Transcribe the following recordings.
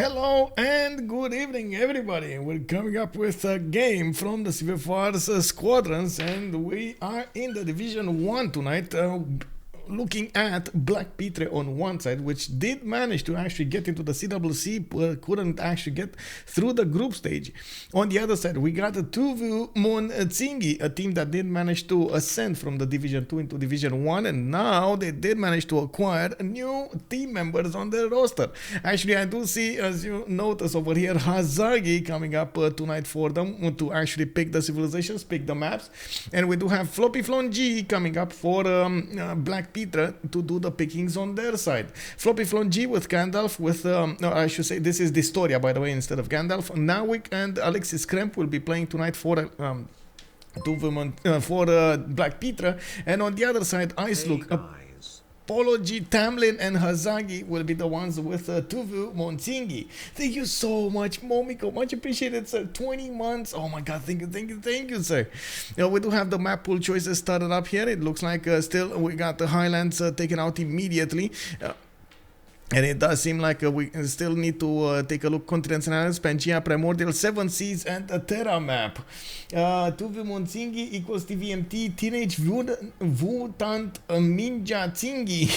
Hello and good evening, everybody. We're coming up with a game from the CivFR's Squadrons, and we are in the Division 1 tonight. Looking at BlackPitre on one side, which did manage to actually get into the CWC, but couldn't actually get through the group stage. On the other side, we got a veux mon Tsingy, a team that did manage to ascend from the Division 2 into Division 1, and now they did manage to acquire new team members on their roster. Actually, I do see, as you notice over here, Hazaggi coming up tonight for them to actually pick the civilizations, pick the maps, and we do have Floppyflong coming up for BlackPitre to do the pickings on their side. Floppyflong with Gandalf, with no, I should say this is Distoria, by the way, instead of Gandalf. Nawyk and Alexis Krempp will be playing tonight for BlackPitre, and on the other side, IceLuc, Apology, Tamlyn and Hazaggi will be the ones with veux mon Tsingy. Thank you so much, Momiko. Much appreciated, sir. 20 months. Oh my God. Thank you, sir. We do have the map pool choices started up here. It looks like still we got the Highlands taken out immediately. And it does seem like we still need to take a look. Continents and Islands, Pangea, Primordial, Seven Seas, and a Terra map. veux mon Tsingy equals TVMT, Teenage Mutant Ninja Tsingy.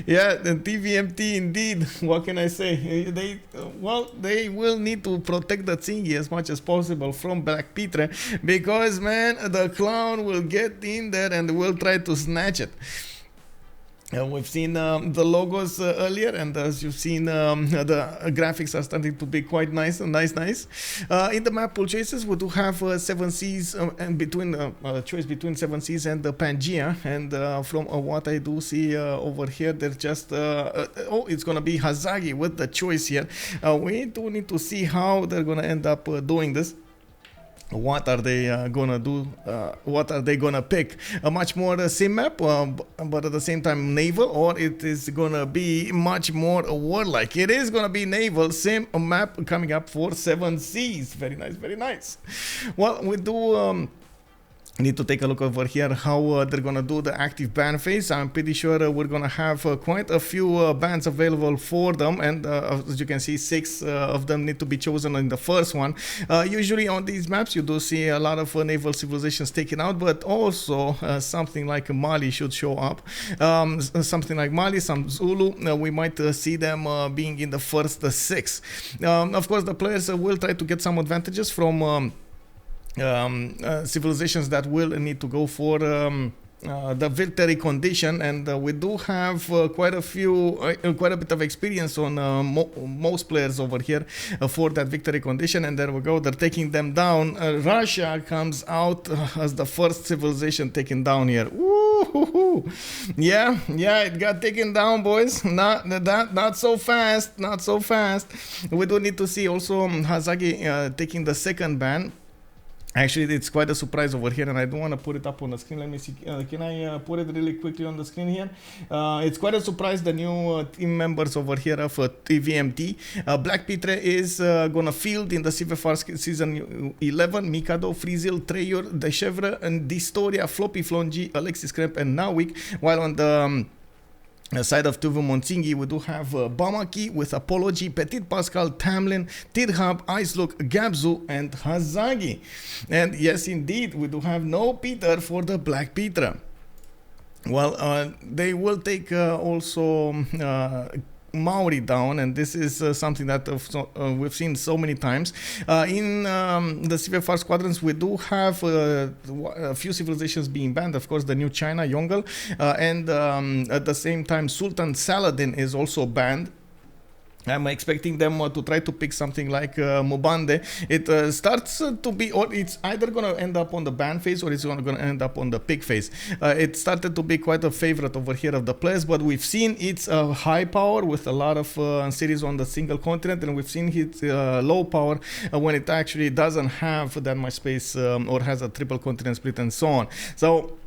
yeah, the TVMT indeed. What can I say? They will need to protect the Tsingy as much as possible from BlackPitre, because, man, the clown will get in there and will try to snatch it. We've seen the logos earlier, and as you've seen, the graphics are starting to be quite nice. In the map pool choices, we do have Seven Seas and between choice between Seven Seas and the Pangea. And from what I do see over here, they're just it's gonna be Hazaggi with the choice here. We do need to see how they're gonna end up doing this. What are they gonna do? What are they gonna pick? A much more sim map, but at the same time naval, or it is gonna be much more warlike? It is gonna be naval sim map coming up for Seven Seas. Very nice. Well, we do need to take a look over here how they're gonna do the active ban phase. I'm pretty sure we're gonna have quite a few bans available for them, and as you can see, 6 of them need to be chosen in the first one. Usually on these maps you do see a lot of naval civilizations taken out, but also something like Mali should show up. Something like Mali, some Zulu, we might see them being in the first 6. Of course, the players will try to get some advantages from civilizations that will need to go for the victory condition, and we do have quite a bit of experience on most players over here for that victory condition. And there we go, they're taking them down. Russia comes out as the first civilization taken down here. Woo-hoo-hoo. Yeah, it got taken down, boys. Not so fast. We do need to see also Hazaggi taking the second ban. Actually, it's quite a surprise over here, and I don't want to put it up on the screen. Let me see. Can I put it really quickly on the screen here? It's quite a surprise, the new team members over here of TVMT. BlackPitre is going to field in the CivFR Season 11, Mikado, Frizzil, Treyur, Dechevre, and Distoria, Floppyflong, Alexis Krempp, and Nawyk, while on the side of veux mon Tsingy, we do have Bamaki with Apology, Petit Pascal, Tamlyn, Tirhab, IceLuc, Gabzu, and Hazaggi. And yes, indeed, we do have no Peter for the BlackPitre. Well, they will take also Maori down, and this is something that we've seen so many times in the CivFR Squadrons. We do have a few civilizations being banned. Of course, the new China, Yongle, and at the same time Sultan Saladin is also banned. I'm expecting them to try to pick something like Mubande. It starts to be, or it's either going to end up on the ban phase, or it's going to end up on the pick phase. It started to be quite a favorite over here of the players, but we've seen it's a high power with a lot of cities on the single continent, and we've seen its low power when it actually doesn't have that much space or has a triple continent split and so on. So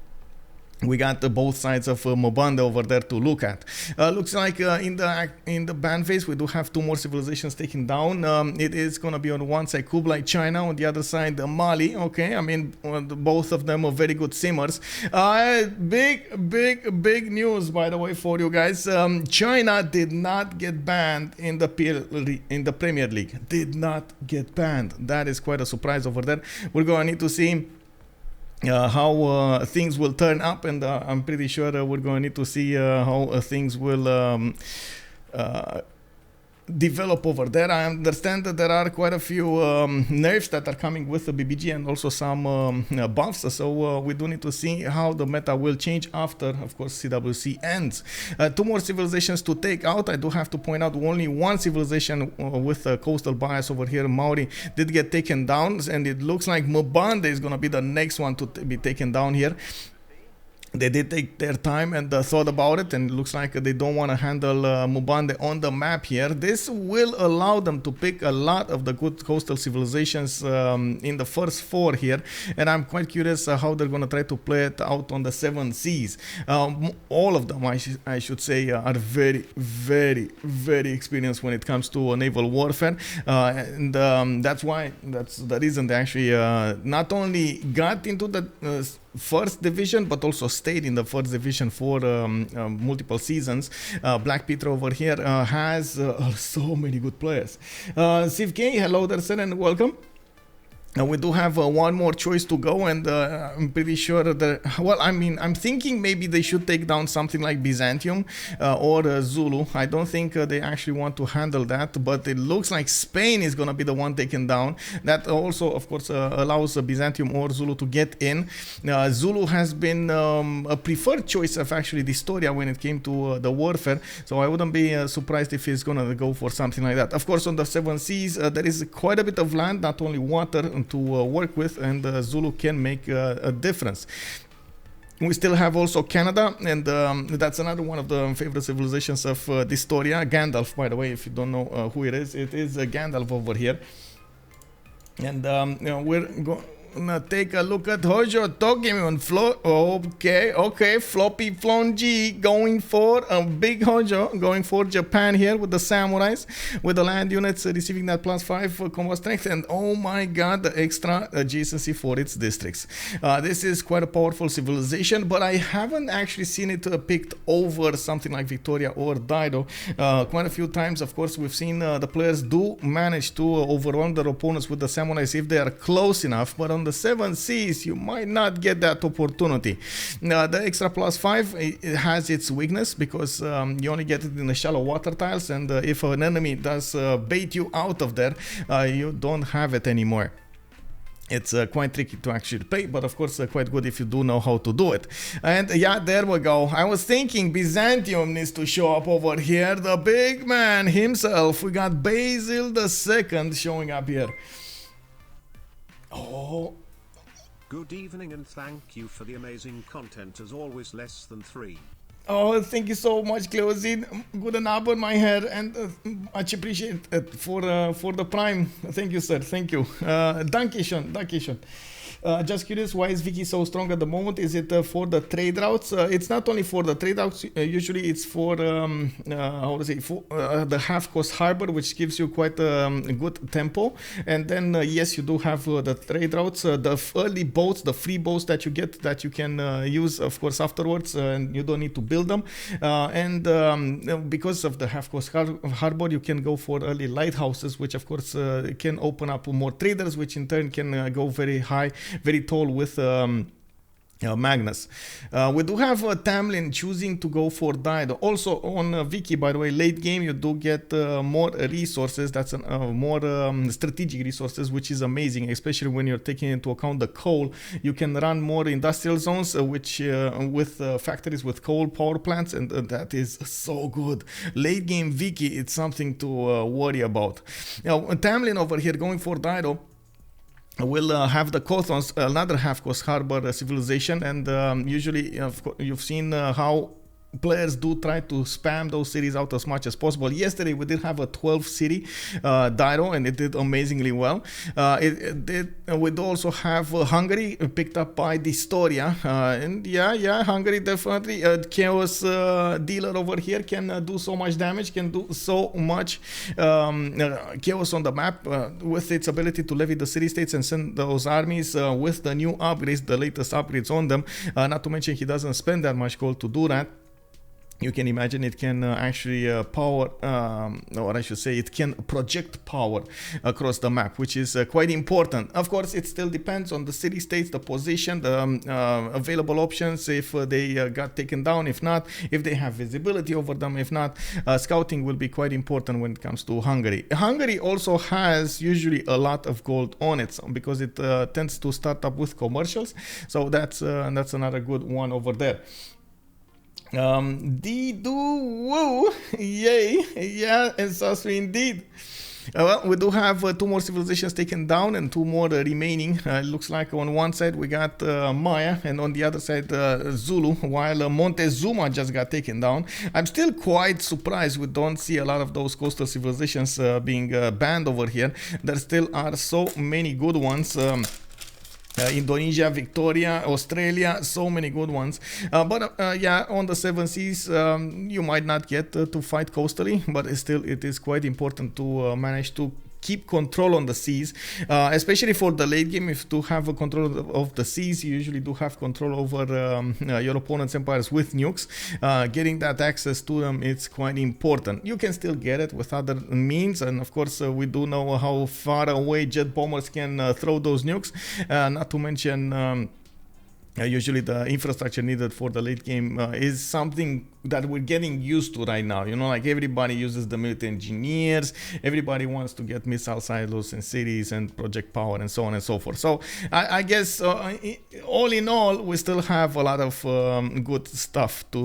we got both sides of Mobanda over there to look at. Looks like in the ban phase we do have 2 more civilizations taken down. It is gonna be on one side Kublai China, on the other side Mali. Okay, I mean both of them are very good simmers. Big news, by the way, for you guys. China did not get banned in the Premier League. Did not get banned. That is quite a surprise over there. We're gonna need to see how things will turn up, and I'm pretty sure we're going to need to see how things will develop over there. I understand that there are quite a few nerfs that are coming with the BBG and also some buffs, so we do need to see how the meta will change after, of course, CWC ends. 2 more civilizations to take out. I do have to point out only one civilization with a coastal bias over here, Maori, did get taken down, and it looks like Mobanda is going to be the next one to be taken down here. They did take their time and thought about it, and it looks like they don't want to handle Mobanda on the map here. This will allow them to pick a lot of the good coastal civilizations in the first 4 here, and I'm quite curious how they're going to try to play it out on the 7 seas. All of them, I should say, are very experienced when it comes to naval warfare, and that's the reason they actually not only got into the first division but also stayed in the first division for multiple seasons. BlackPitre over here has so many good players. CivFR, hello there, sir, and welcome. We do have one more choice to go, and I'm pretty sure that, well, I mean, I'm thinking maybe they should take down something like Byzantium or Zulu. I don't think they actually want to handle that, but it looks like Spain is going to be the one taken down. That also, of course, allows Byzantium or Zulu to get in. Zulu has been a preferred choice of actually the Historia when it came to the warfare, so I wouldn't be surprised if he's going to go for something like that. Of course, on the 7 seas, there is quite a bit of land, not only water, to work with, and Zulu can make a difference. We still have also Canada, and that's another one of the favorite civilizations of Historia. Gandalf, by the way, if you don't know who it is Gandalf over here. And you know, we're gonna take a look at Hojo talking on okay, Floppyflong G going for a big Hojo, going for Japan here with the samurais, with the land units receiving that +5 combat strength, and oh my god, the extra adjacency for its districts. This is quite a powerful civilization, but I haven't actually seen it picked over something like Victoria or Dido. Quite a few times, of course, we've seen the players do manage to overwhelm their opponents with the samurais if they are close enough, but on the 7 seas you might not get that opportunity. The extra +5, it has its weakness because you only get it in the shallow water tiles, and if an enemy does bait you out of there, you don't have it anymore. It's quite tricky to actually play, but of course quite good if you do know how to do it. And yeah, there we go. I was thinking Byzantium needs to show up over here. The big man himself. We got Basil II showing up here. Oh. Good evening and thank you for the amazing content, as always. Less than 3. Oh, thank you so much, Cleozine. Good Abend, my hair, and much appreciate it for the prime. Thank you, sir. Thank you. Dankeschön. Just curious, why is Vicky so strong at the moment? Is it for the trade routes? It's not only for the trade routes. Usually, it's for how to say, for the half-coast harbor, which gives you quite a good tempo. And then yes, you do have the trade routes, the early boats, the free boats that you get that you can use, of course, afterwards, and you don't need to build them. And because of the half-coast harbor, you can go for early lighthouses, which of course can open up more traders, which in turn can go very high, very tall with Magnus. We do have Tamlyn choosing to go for Dido. Also on Wiki, by the way, late game you do get more resources. That's more strategic resources, which is amazing, especially when you're taking into account the coal. You can run more industrial zones, which with factories with coal power plants, and that is so good. Late game Wiki, it's something to worry about. Now Tamlyn over here going for Dido will have the Cothons, another half-coast harbor civilization, and usually you've seen how players do try to spam those cities out as much as possible. Yesterday we did have a 12 city Dyro, and it did amazingly well. We do also have Hungary picked up by Distoria, and yeah, Hungary definitely. Chaos dealer over here can do so much damage, can do so much chaos on the map with its ability to levy the city states and send those armies with the new upgrades, the latest upgrades on them. Not to mention he doesn't spend that much gold to do that. You can imagine it can actually power, or I should say it can project power across the map, which is quite important. Of course, it still depends on the city states, the position, the available options, if they got taken down, if not, if they have visibility over them, if not. Scouting will be quite important when it comes to Hungary. Hungary also has usually a lot of gold on it because it tends to start up with commercials, so that's another good one over there. Woo, yay, yeah, and Sasri indeed. Well, we do have 2 more civilizations taken down and 2 more remaining. It looks like on one side we got Maya, and on the other side Zulu, while Montezuma just got taken down. I'm still quite surprised we don't see a lot of those coastal civilizations being banned over here. There still are so many good ones. Indonesia, Victoria, Australia, so many good ones. But yeah, on the 7 seas, you might not get to fight coastally, but still it is quite important to manage to keep control on the seas, especially for the late game. If you have a control of the seas, you usually do have control over your opponent's empires with nukes. Getting that access to them, it's quite important. You can still get it with other means, and of course we do know how far away jet bombers can throw those nukes, not to mention usually the infrastructure needed for the late game is something that we're getting used to right now. You know, like everybody uses the military engineers, everybody wants to get missile silos in cities and project power and so on and so forth. So I guess all in all, we still have a lot of good stuff to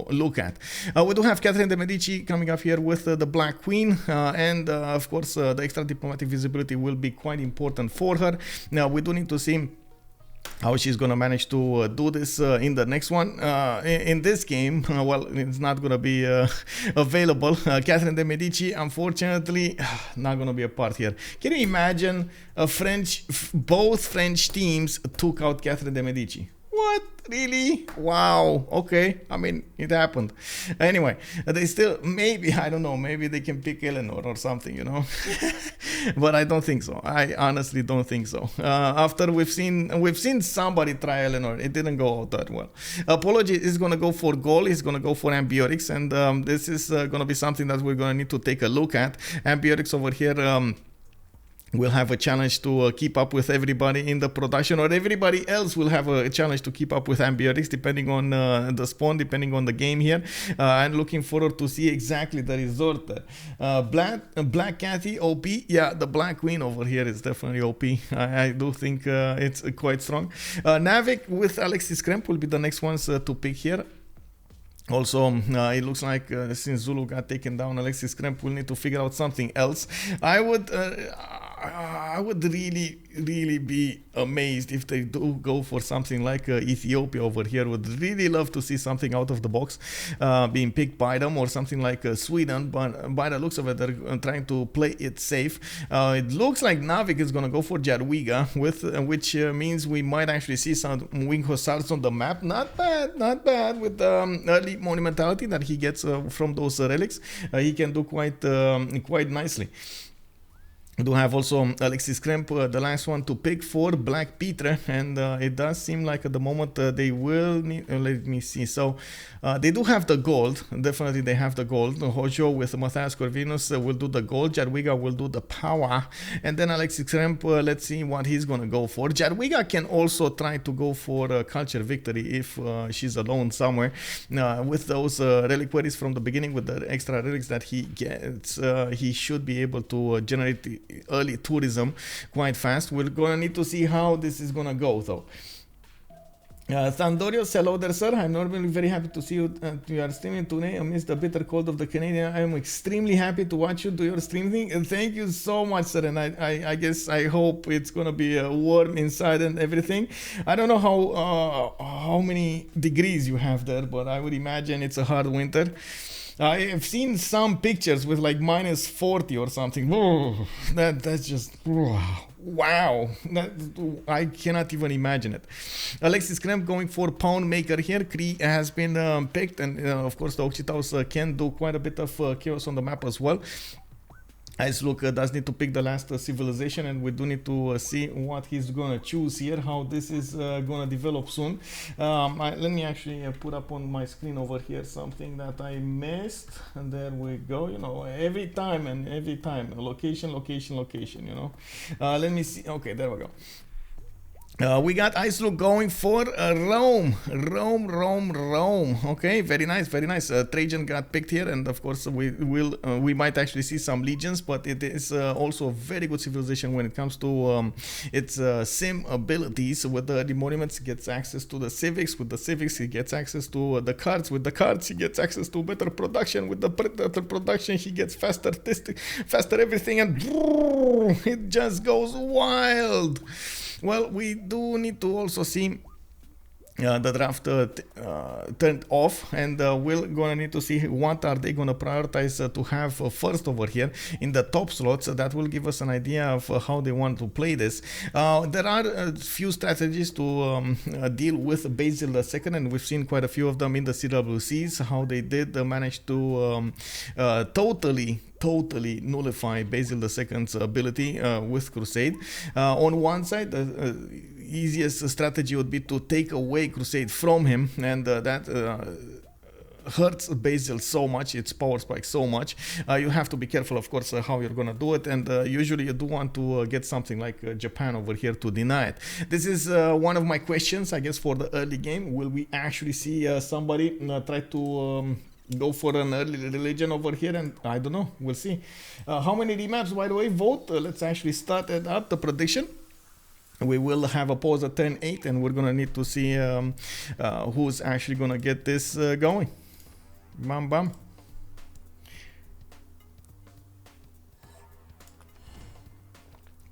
look at. We do have Catherine de' Medici coming up here with the Black Queen, and of course the extra diplomatic visibility will be quite important for her. Now we do need to see how she's gonna manage to do this in the next one. In this game, well, it's not gonna be available. Catherine de' Medici, unfortunately, not gonna be a part here. Can you imagine both French teams took out Catherine de' Medici? What? Really? Wow. Okay. I mean, it happened. Anyway, they still, maybe, I don't know, maybe they can pick Eleanor or something, you know. But I don't think so. I honestly don't think so. After we've seen somebody try Eleanor, it didn't go out that well. Apology is going to go for Gaul, he's going to go for Ambiorix, and this is going to be something that we're going to need to take a look at. Ambiorix over here, we'll have a challenge to keep up with everybody in the production, or everybody else will have a challenge to keep up with Ambiorix, depending on the spawn, depending on the game here. I'm looking forward to see exactly the result there. Black Cathy, OP. Yeah, the Black Queen over here is definitely OP. I do think it's quite strong. Nawyk with Alexis Krempp will be the next ones to pick here. Also, it looks like since Zulu got taken down, Alexis Krempp will need to figure out something else. I would really be amazed if they do go for something like Ethiopia over here. Would really love to see something out of the box being picked by them, or something like Sweden, but by the looks of it, they're trying to play it safe. It looks like Nawyk is going to go for Jadwiga, which means we might actually see some wing hussars on the map. Not bad with the early monumentality that he gets from those relics. He can do quite nicely. We do have also Alexis Krempp, the last one to pick for BlackPitre, and it does seem like at the moment they will need, let me see, so they do have the gold, definitely they have the gold. Hojo with Matthias Corvinus will do the gold, Jadwiga will do the power, and then Alexis Krempp, let's see what he's gonna go for. Jadwiga can also try to go for culture victory if she's alone somewhere. With those reliquaries from the beginning, with the extra relics that he gets, he should be able to generate early tourism quite fast. We're gonna need to see how this is gonna go though. Sandorios, hello there, sir. I'm normally very happy to see you. You are streaming today amidst the bitter cold of the Canadian. I am extremely happy to watch you do your streaming. And thank you so much, sir. And I guess I hope it's gonna be warm inside and everything. I don't know how many degrees you have there, but I would imagine it's a hard winter. I have seen some pictures with like minus 40 or something. Whoa, that's just wow. I cannot even imagine it. Alexis Krempp going for Pound Maker here. Cree has been picked, and of course the Occidentals can do quite a bit of chaos on the map as well. IceLuc does need to pick the last civilization, and we do need to see what he's gonna choose here, how this is gonna develop soon. Let me actually put up on my screen over here something that I missed, and there we go. You know, every time, location, you know. Let me see. Okay, there we go. We got IceLuc going for Rome. Okay, very nice, very nice. Trajan got picked here, and of course we might actually see some legions, but it is also a very good civilization when it comes to its sim abilities. With the monuments, he gets access to the civics. With the civics, he gets access to the cards. With the cards, he gets access to better production. With the better production, he gets faster everything, and it just goes wild. Well, we do need to also see the draft turned off, and we're gonna need to see what are they gonna prioritize to have first over here in the top slots. That will give us an idea of how they want to play this. There are a few strategies to deal with Basil II, and we've seen quite a few of them in the CWCs, how they did manage to totally nullify Basil II's ability with Crusade. On one side, the easiest strategy would be to take away Crusade from him, and that hurts Basil so much, its power spikes so much. You have to be careful, of course, how you're gonna do it, and usually you do want to get something like Japan over here to deny it. This is one of my questions, I guess, for the early game. Will we actually see somebody try to go for an early religion over here? And I don't know, we'll see. How many remaps, by the way? Vote. Let's actually start it up, the prediction. We will have a pause at turn 8, and we're gonna need to see who's actually gonna get this going. Bam bam.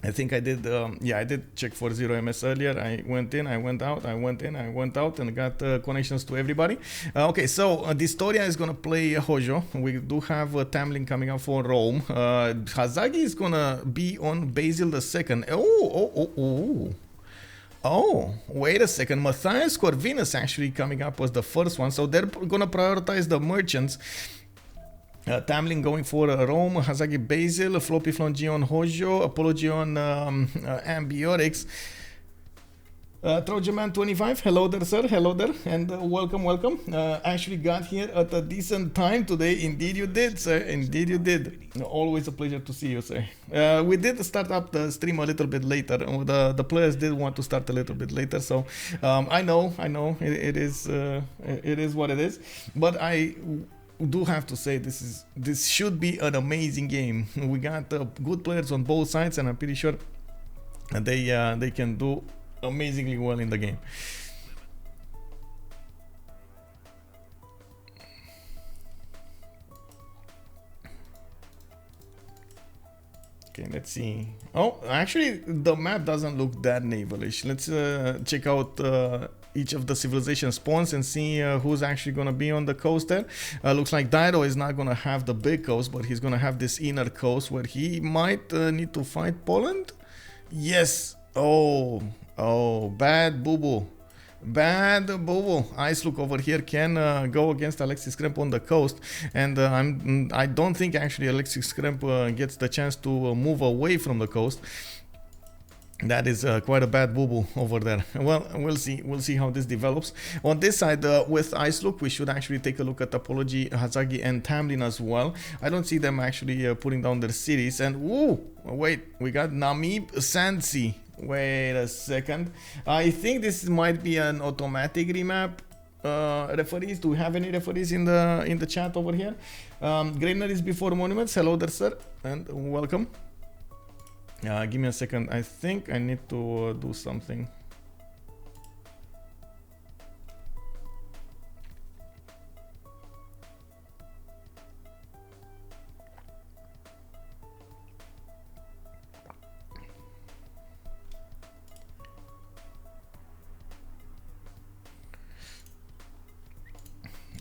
I think I did, yeah, I did check for 0ms earlier. I went in, I went out, I went in, I went out, and got connections to everybody. Okay, so Distoria is gonna play Hojo. We do have Tamlym coming up for Rome. Hazaggi is gonna be on Basil II. Oh, wait a second. Matthias Corvinus actually coming up was the first one, so they're gonna prioritize the merchants. Tamlym going for Rome, Hazaggi Basil, Floppyflong on Hojo, Apology on Ambiotics. Trojan Man 25, hello there, sir, hello there, and welcome. Actually got here at a decent time today. Indeed you did, sir, indeed you did. Always a pleasure to see you, sir. We did start up the stream a little bit later. The players did want to start a little bit later, so I know, it is what it is, but I do have to say this should be an amazing game. We got good players on both sides, and I'm pretty sure they can do amazingly well in the game. Okay, let's see. Oh, actually the map doesn't look that navalish. Let's check out each of the civilization spawns and see who's actually going to be on the coast there. Looks like Dairo is not going to have the big coast, but he's going to have this inner coast where he might need to fight Poland. Yes. Oh, bad boo-boo. Bad boo-boo. IceLuc over here can go against Alexis Krempp on the coast, and I don't think actually Alexis Krempp gets the chance to move away from the coast. That is quite a bad boo-boo over there. Well, we'll see how this develops. On this side, with IceLuc, we should actually take a look at Apology, Hazaggi, and Tamlyn as well. I don't see them actually putting down their cities. And woo, wait, we got Namib Sansi. Wait a second. I think this might be an automatic remap. Referees, do we have any referees in the chat over here? Granaries before monuments. Hello there, sir, and welcome. Give me a second. I think I need to do something.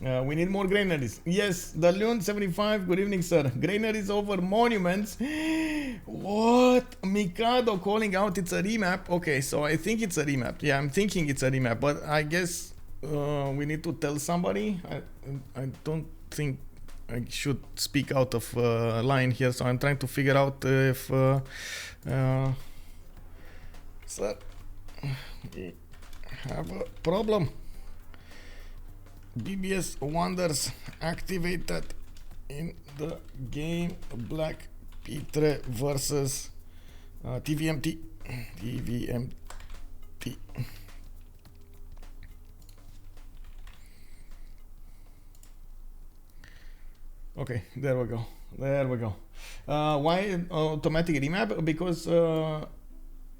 We need more granaries. Yes, the Leon 75. Good evening, sir. Granaries over monuments. What? Mikado calling out it's a remap. Okay, so I think it's a remap. Yeah, I'm thinking it's a remap, but I guess we need to tell somebody. I don't think I should speak out of line here, so I'm trying to figure out if sir, we have a problem. BBS Wonders activated in the game BlackPitre versus TVMT. Okay, there we go. There we go. Why automatic remap? Because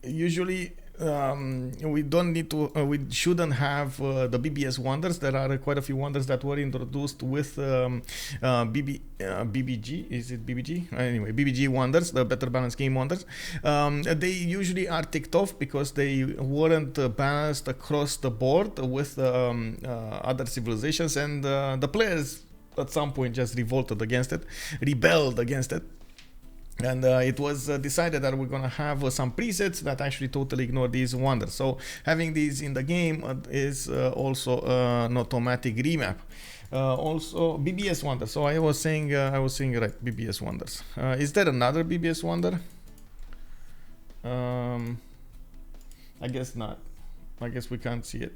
usually we don't need to, we shouldn't have the BBS wonders. There are quite a few wonders that were introduced with BBG. Is it BBG? Anyway, BBG wonders, the better balanced game wonders. They usually are ticked off because they weren't balanced across the board with other civilizations, and the players at some point just rebelled against it. And it was decided that we're gonna have some presets that actually totally ignore these wonders. So having these in the game is also an automatic remap. Also BBS wonders. So I was saying right, BBS wonders. Is there another BBS wonder? I guess not. I guess we can't see it.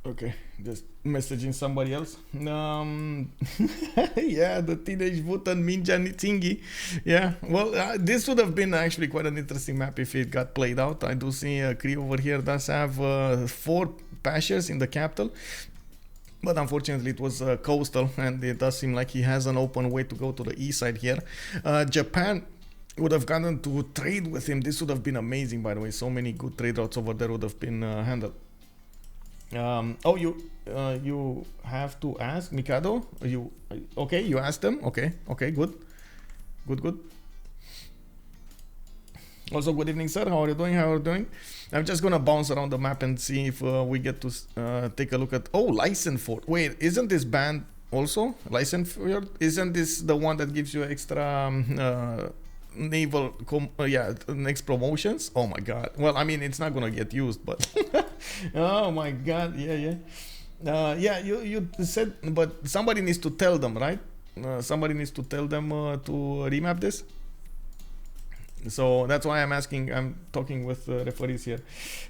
Okay, just messaging somebody else. Yeah, the Teenage Mutant Ninja Tsingy. Yeah, well, this would have been actually quite an interesting map if it got played out. I do see Cree over here does have 4 pashas in the capital, but unfortunately it was coastal, and it does seem like he has an open way to go to the east side here. Japan would have gotten to trade with him. This would have been amazing, by the way. So many good trade routes over there would have been handled. Oh, you have to ask Mikado. You okay? You asked them. Okay, good. Also, good evening, sir. How are you doing? I'm just gonna bounce around the map and see if we get to take a look at. Oh, Lysenford. Wait, isn't this band also Lysenford? Isn't this the one that gives you extra naval next promotions? Oh my god. Well, I mean, it's not gonna get used, but oh my god. Yeah, you said, but somebody needs to tell them, right? Somebody needs to tell them to remap this. So that's why I'm asking. I'm talking with referees here.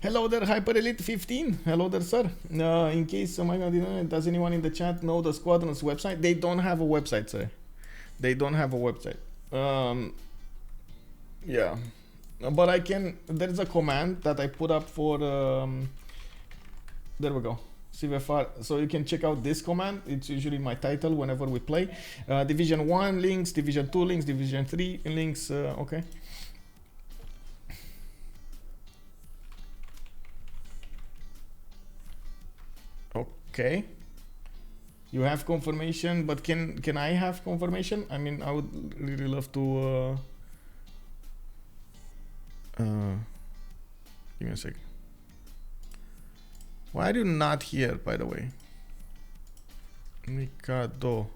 Hello there, Hyper Elite 15. Hello there, sir. In case does anyone in the chat know the Squadrons website? They don't have a website, sir. They don't have a website. Yeah, but I can. There's a command that I put up for. There we go. CivFR. So you can check out this command. It's usually my title whenever we play. Division 1 links, Division 2 links, Division 3 links. Okay. Okay. You have confirmation, but can I have confirmation? I mean, I would really love to. Give me a sec. Why are you not here, by the way? Mikado.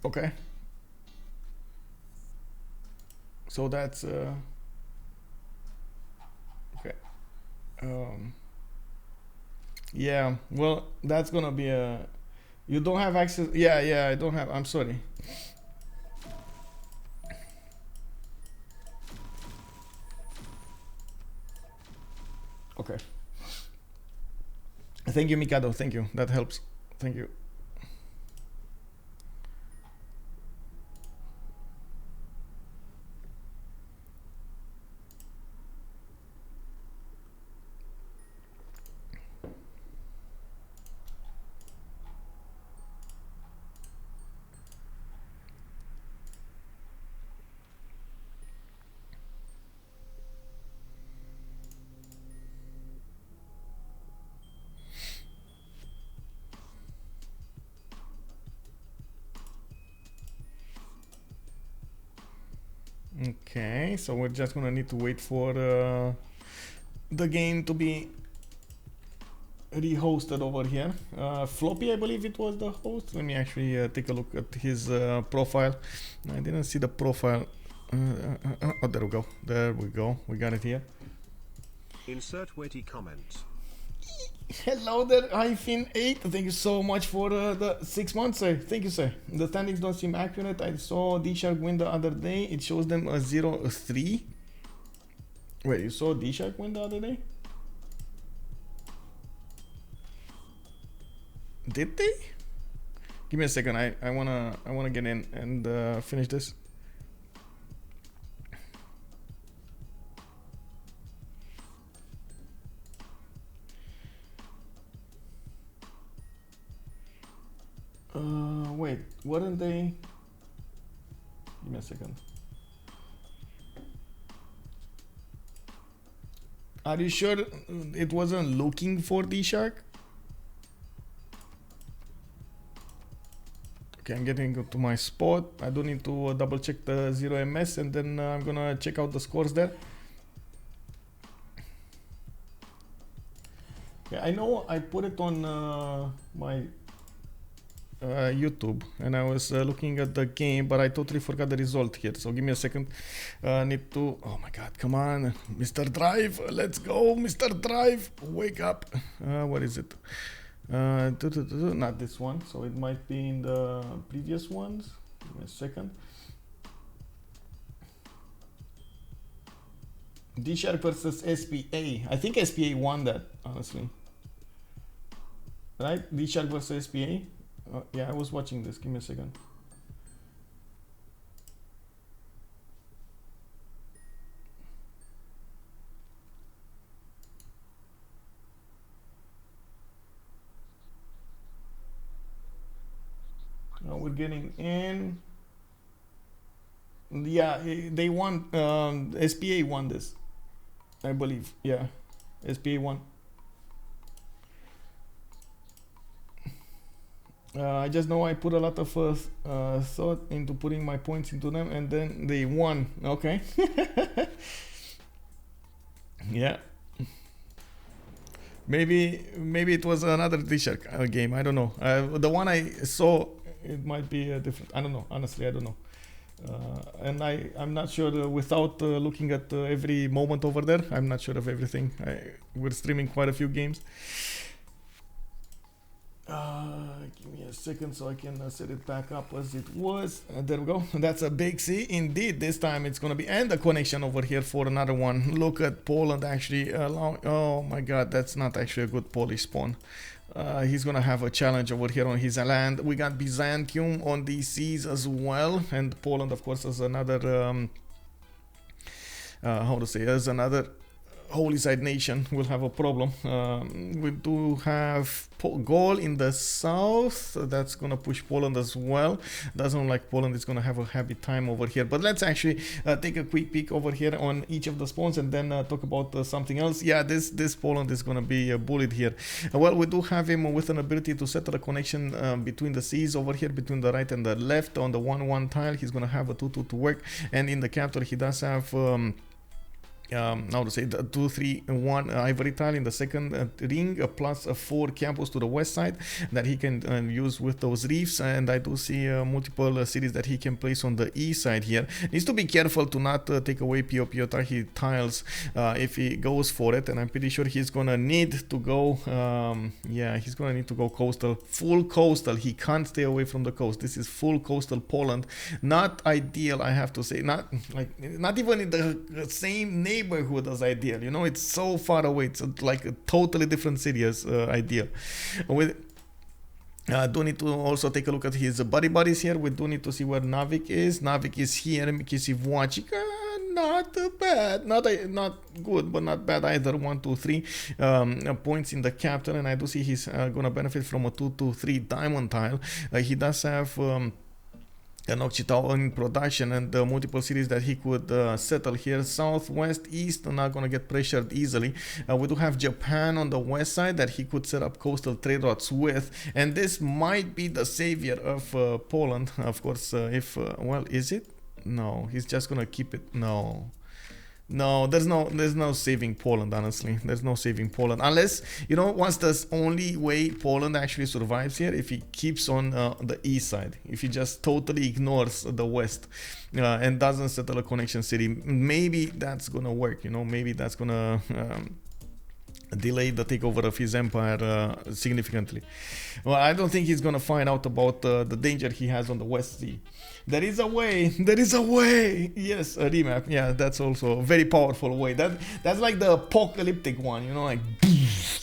Okay. So that's okay. Yeah, well, that's gonna be a. You don't have access. Yeah, I don't have. I'm sorry. Okay. Thank you, Mikado. Thank you. That helps. Thank you. Okay, so we're just gonna need to wait for the game to be rehosted over here. Floppy, I believe it was the host. Let me actually take a look at his profile. I didn't see the profile. Oh, there we go. There we go. We got it here. Insert witty comment. Hello there, Hyphen8. Thank you so much for the 6 months, sir. Thank you, sir. The standings don't seem accurate. I saw D-Shark win the other day. It shows them a 0-3. Wait, you saw D-Shark win the other day? Did they? Give me a second. I wanna get in and finish this. Wait, weren't they? Give me a second. Are you sure it wasn't looking for D-Shark? Okay, I'm getting to my spot. I do need to double check the 0ms and then I'm gonna check out the scores there. Yeah, I know I put it on my YouTube and I was looking at the game, but I totally forgot the result here. So give me a second. Need to. Oh my God! Come on, Mr. Drive. Let's go, Mr. Drive. Wake up. What is it? Not this one. So it might be in the previous ones. Give me a second. D-Shark versus SPA. I think SPA won that, honestly. Right? D-Shark versus SPA. Yeah, I was watching this. Give me a second. We're getting in. Yeah, they won. SPA won this, I believe. Yeah, SPA won. I just know I put a lot of thought into putting my points into them, and then they won. Okay. Yeah. Maybe it was another D-Shark game. I don't know. The one I saw, it might be different. I don't know. Honestly, I don't know. And I'm not sure without looking at every moment over there. I'm not sure of everything. We're streaming quite a few games. Give me a second so I can set it back up as it was. There we go. That's a big C. Indeed, this time it's going to be... And the connection over here for another one. Look at Poland actually allowing... Oh my God, that's not actually a good Polish spawn. He's going to have a challenge over here on his land. We got Byzantium on these seas as well. And Poland, of course, as another... how to say? As another... Holy side nation will have a problem. We do have Gaul in the south. That's gonna push Poland as well. Doesn't look like Poland is gonna have a happy time over here. But let's actually take a quick peek over here on each of the spawns and then talk about something else. Yeah, this Poland is gonna be bullied here. Well, we do have him with an ability to settle a connection between the seas over here, between the right and the left on the 1-1 tile. He's gonna have a 2-2 to work, and in the capital he does have how to say, the 2-3-1 ivory tile in the second ring, plus a 4 campus to the west side that he can use with those reefs. And I do see multiple cities that he can place on the east side here. Needs to be careful to not take away Piotarchi tiles if he goes for it, and I'm pretty sure he's gonna need to go yeah, he's gonna need to go coastal, full coastal. He can't stay away from the coast. This is full coastal Poland. Not ideal, I have to say. Not even in the same neighborhood as ideal, you know. It's so far away. It's like a totally different city as ideal. With do need to also take a look at his buddies here. We do need to see where Nawyk is. Nawyk is here. Mikisivuacic, not bad, not good, but not bad either. 1, 2, 3 points in the capital, and I do see he's gonna benefit from a 2-2-3 diamond tile. He does have an Occitan in production and multiple cities that he could settle here. Southwest, east, not gonna get pressured easily. We do have Japan on the west side that he could set up coastal trade routes with, and this might be the savior of Poland, of course. If well, is it? No, he's just gonna keep it. No. No, there's no saving Poland, honestly. There's no saving Poland. Unless, you know, what's the only way Poland actually survives here? If he keeps on the east side. If he just totally ignores the west and doesn't settle a connection city. Maybe that's gonna work, you know. Maybe that's gonna delay the takeover of his empire significantly. Well, I don't think he's gonna find out about the danger he has on the West Sea. There is a way. There is a way. Yes, a remap. Yeah, that's also a very powerful way. That's like the apocalyptic one, you know, like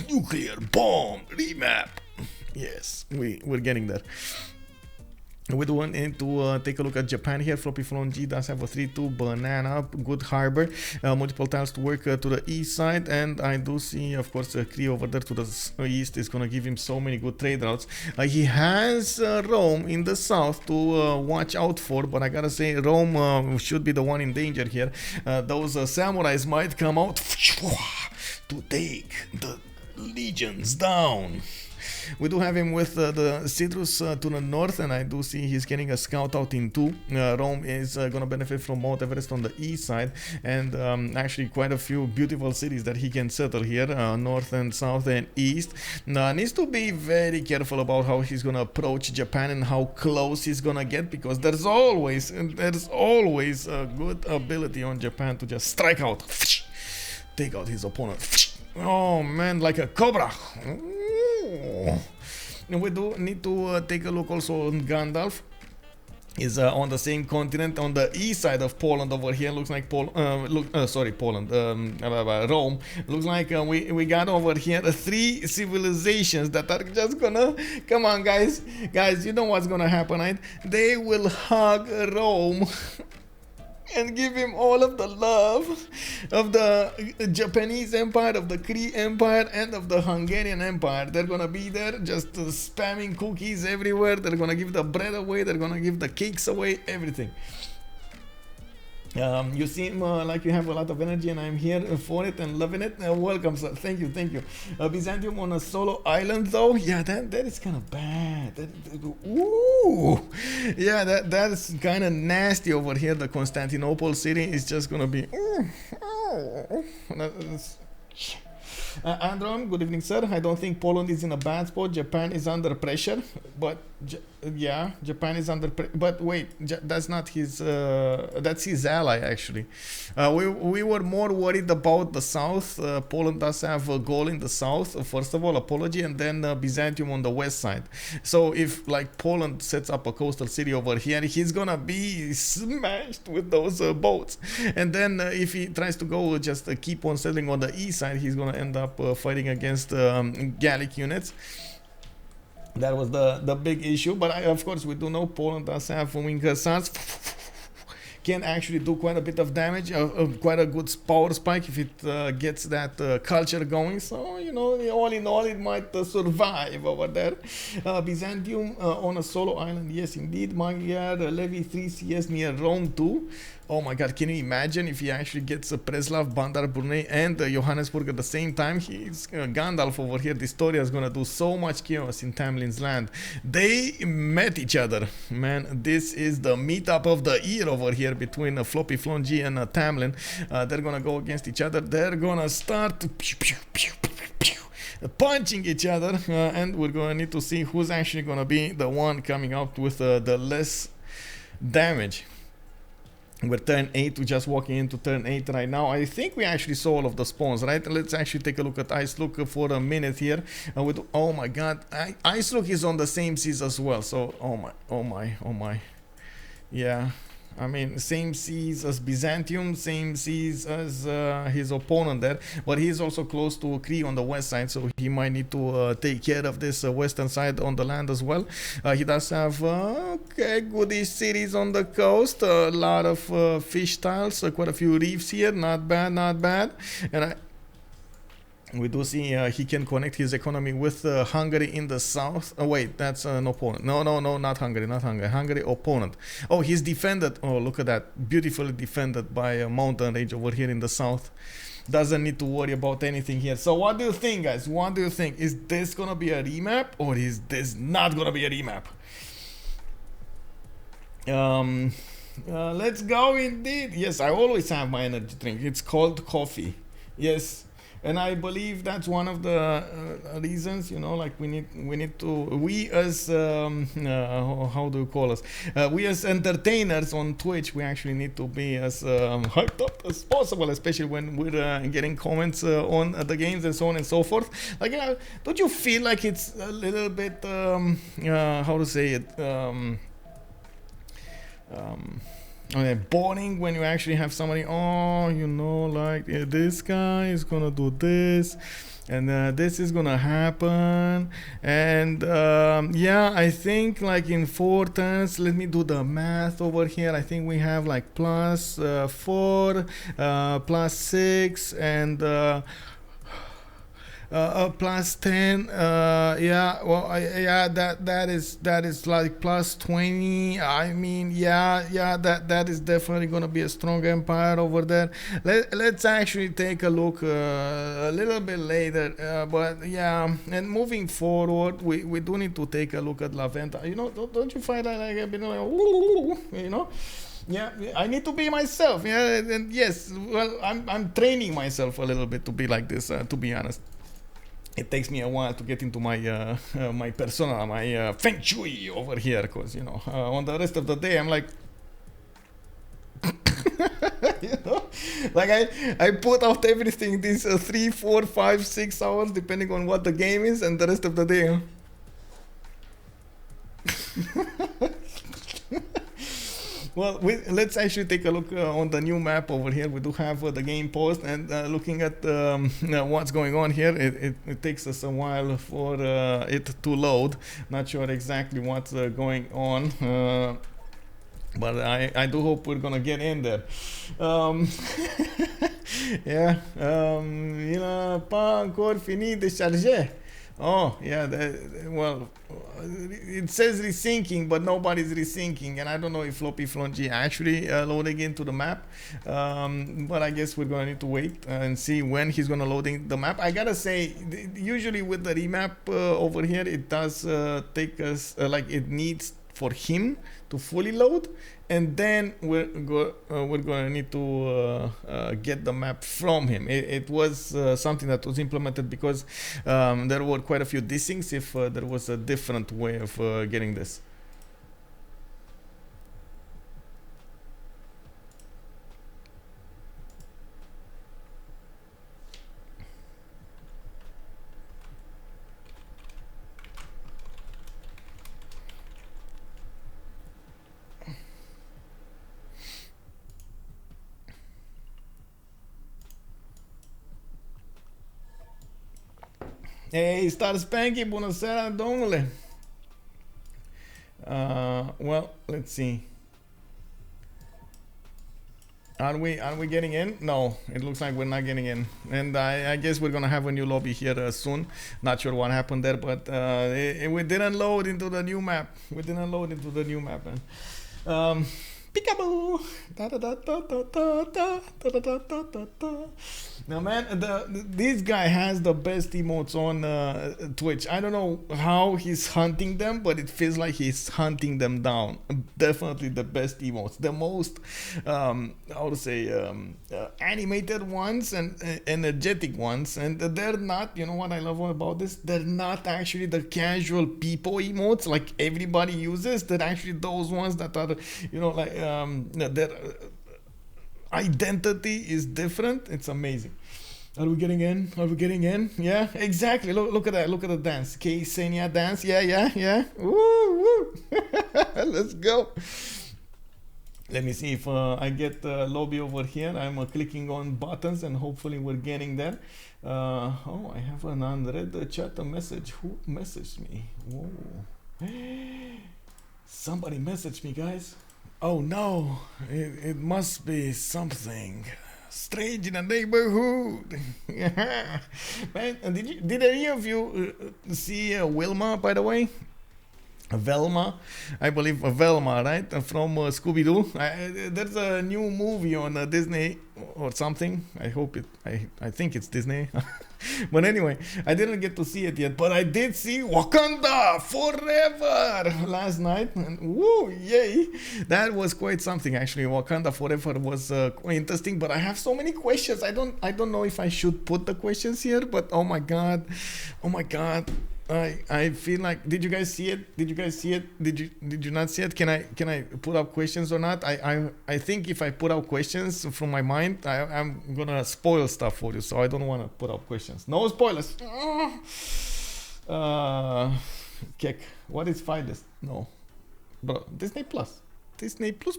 nuclear bomb remap. Yes, we're getting there. We do want to take a look at Japan here. Floppyflong G does have a 3-2 banana, good harbor, multiple tiles to work to the east side, and I do see, of course, Cree over there to the east is gonna give him so many good trade routes. He has Rome in the south to watch out for, but I gotta say Rome should be the one in danger here. Those samurais might come out to take the legions down. We do have him with the citrus to the north, and I do see he's getting a scout out in 2. Rome is gonna benefit from Mount Everest on the east side, and actually quite a few beautiful cities that he can settle here, north and south and east. Needs to be very careful about how he's gonna approach Japan and how close he's gonna get, because there's always a good ability on Japan to just strike out, take out his opponent. Oh man, like a cobra. We do need to take a look also on Gandalf. Is on the same continent on the east side of Poland over here. Looks like Poland, Rome. Looks like we got over here 3 civilizations that are just gonna, come on guys, you know what's gonna happen, right? They will hug Rome and give him all of the love of the Japanese Empire, of the Cree Empire, and of the Hungarian Empire. They're gonna be there just spamming cookies everywhere. They're gonna give the bread away, they're gonna give the cakes away, everything. You seem like you have a lot of energy, and I'm here for it and loving it. Welcome, sir. Thank you, thank you. Byzantium on a solo island, though. Yeah, that is kind of bad. Ooh, yeah, that is kind of nasty over here. The Constantinople city is just gonna be. Androm, good evening, sir. I don't think Poland is in a bad spot. Japan is under pressure, but yeah, Japan is under but wait, that's not his that's his ally actually. We were more worried about the south. Poland does have a Gaul in the south, first of all, apology, and then Byzantium on the west side. So if like Poland sets up a coastal city over here, he's gonna be smashed with those boats, and then if he tries to go just keep on settling on the east side, he's gonna end up fighting against Gallic units. That was the big issue, but of course we do know Poland does have wing hussars. Can actually do quite a bit of damage, quite a good power spike if it gets that culture going. So, you know, all in all, it might survive over there. Byzantium on a solo island, yes indeed. Magyar levy 3 CS near Rome too. Oh my god, can you imagine if he actually gets Preslav, Bandar, Brunei, and Johannesburg at the same time? He's Gandalf over here. This story is gonna do so much chaos in Tamlyn's land. They met each other, man. This is the meetup of the year over here between Floppyflong G and Tamlyn. They're gonna go against each other. They're gonna start punching each other, and we're gonna need to see who's actually gonna be the one coming out with the less damage. We're turn 8, we're just walking into turn 8 right now. I think we actually saw all of the spawns, right? Let's actually take a look at IceLuc for a minute here. Oh my god, IceLuc is on the same seas as well, so oh my. Yeah, I mean, same seas as Byzantium, same seas as his opponent there, but he's also close to Cree on the west side, so he might need to take care of this western side on the land as well. He does have goodish cities on the coast, a lot of fish tiles, quite a few reefs here, not bad, and we do see he can connect his economy with Hungary in the south. Oh wait, that's an opponent. No, not Hungary. Hungary opponent. Oh, he's defended. Oh, look at that. Beautifully defended by a mountain range over here in the south. Doesn't need to worry about anything here. So what do you think, guys? What do you think? Is this gonna be a remap, or is this not gonna be a remap? Let's go indeed. Yes, I always have my energy drink. It's called coffee. Yes, and I believe that's one of the reasons. You know, like we as how do you call us? We as entertainers on Twitch, we actually need to be as hyped up as possible, especially when we're getting comments on the games and so on and so forth. Like, don't you feel like it's a little bit how to say it? Boring when you actually have somebody, oh, you know, like this guy is gonna do this and this is gonna happen, and yeah, I think like in 4 turns, let me do the math over here. I think we have like plus 4 plus 6 and plus 10, yeah, well, yeah, that is like plus 20. I mean, yeah, that is definitely gonna be a strong empire over there. Let's actually take a look a little bit later, but yeah, and moving forward, we do need to take a look at La Venta. You know, don't you find that like a bit like, you know? Yeah, I need to be myself. Yeah, and yes, well, I'm training myself a little bit to be like this. To be honest, it takes me a while to get into my my persona, my feng shui over here, because you know, on the rest of the day I'm like, you know, like I put out everything these 3, 4, 5, 6 hours depending on what the game is, and the rest of the day. Well, let's actually take a look on the new map over here. We do have the game post, and looking at what's going on here, it takes us a while for it to load. Not sure exactly what's going on, but I do hope we're gonna get in there. Yeah, il a pas encore fini de charger. Oh, yeah, well, it says resyncing, but nobody's resyncing, and I don't know if Floppyflong actually loading into the map, but I guess we're gonna need to wait and see when he's gonna loading the map. I gotta say, usually with the remap over here, it does take us, like it needs for him to fully load, and then we're gonna need to get the map from him. It was something that was implemented because there were quite a few desyncs if there was a different way of getting this. Hey, Star Spanky, bună seara, domnule. Well, let's see. Are we getting in? No, it looks like we're not getting in. And I guess we're gonna have a new lobby here soon. Not sure what happened there, but we didn't load into the new map. We didn't load into the new map, man. Peekaboo! Now, man, this guy has the best emotes on Twitch. I don't know how he's hunting them, but it feels like he's hunting them down. Definitely the best emotes, the most, how to say, animated ones and energetic ones. And they're not, you know what I love about this? They're not actually the casual people emotes like everybody uses. They're actually those ones that are, you know, like, their identity is different. It's amazing. Are we getting in? Are we getting in? Yeah, exactly. Look at that. Look at the dance. Ksenia dance. Yeah. Woo, woo. Let's go. Let me see if I get the lobby over here. I'm clicking on buttons and hopefully we're getting there. Oh, I have an unread chat message. Who messaged me? Whoa. Somebody messaged me, guys. Oh no, it must be something strange in the neighborhood. Man, did any of you see Wilma, by the way? Velma, I believe Velma, right? From Scooby-Doo. There's a new movie on Disney or something. I hope it. I think it's Disney. But anyway, I didn't get to see it yet. But I did see Wakanda Forever last night. And woo, yay! That was quite something actually. Wakanda Forever was quite interesting. But I have so many questions. I don't know if I should put the questions here. But oh my god. I feel like, did you guys see it? Did you not see it? Can I put up questions or not? I think if I put out questions from my mind, I'm gonna spoil stuff for you, so I don't want to put up questions. No spoilers. Kek, what is finest? No, bro, Disney Plus, Disney Plus.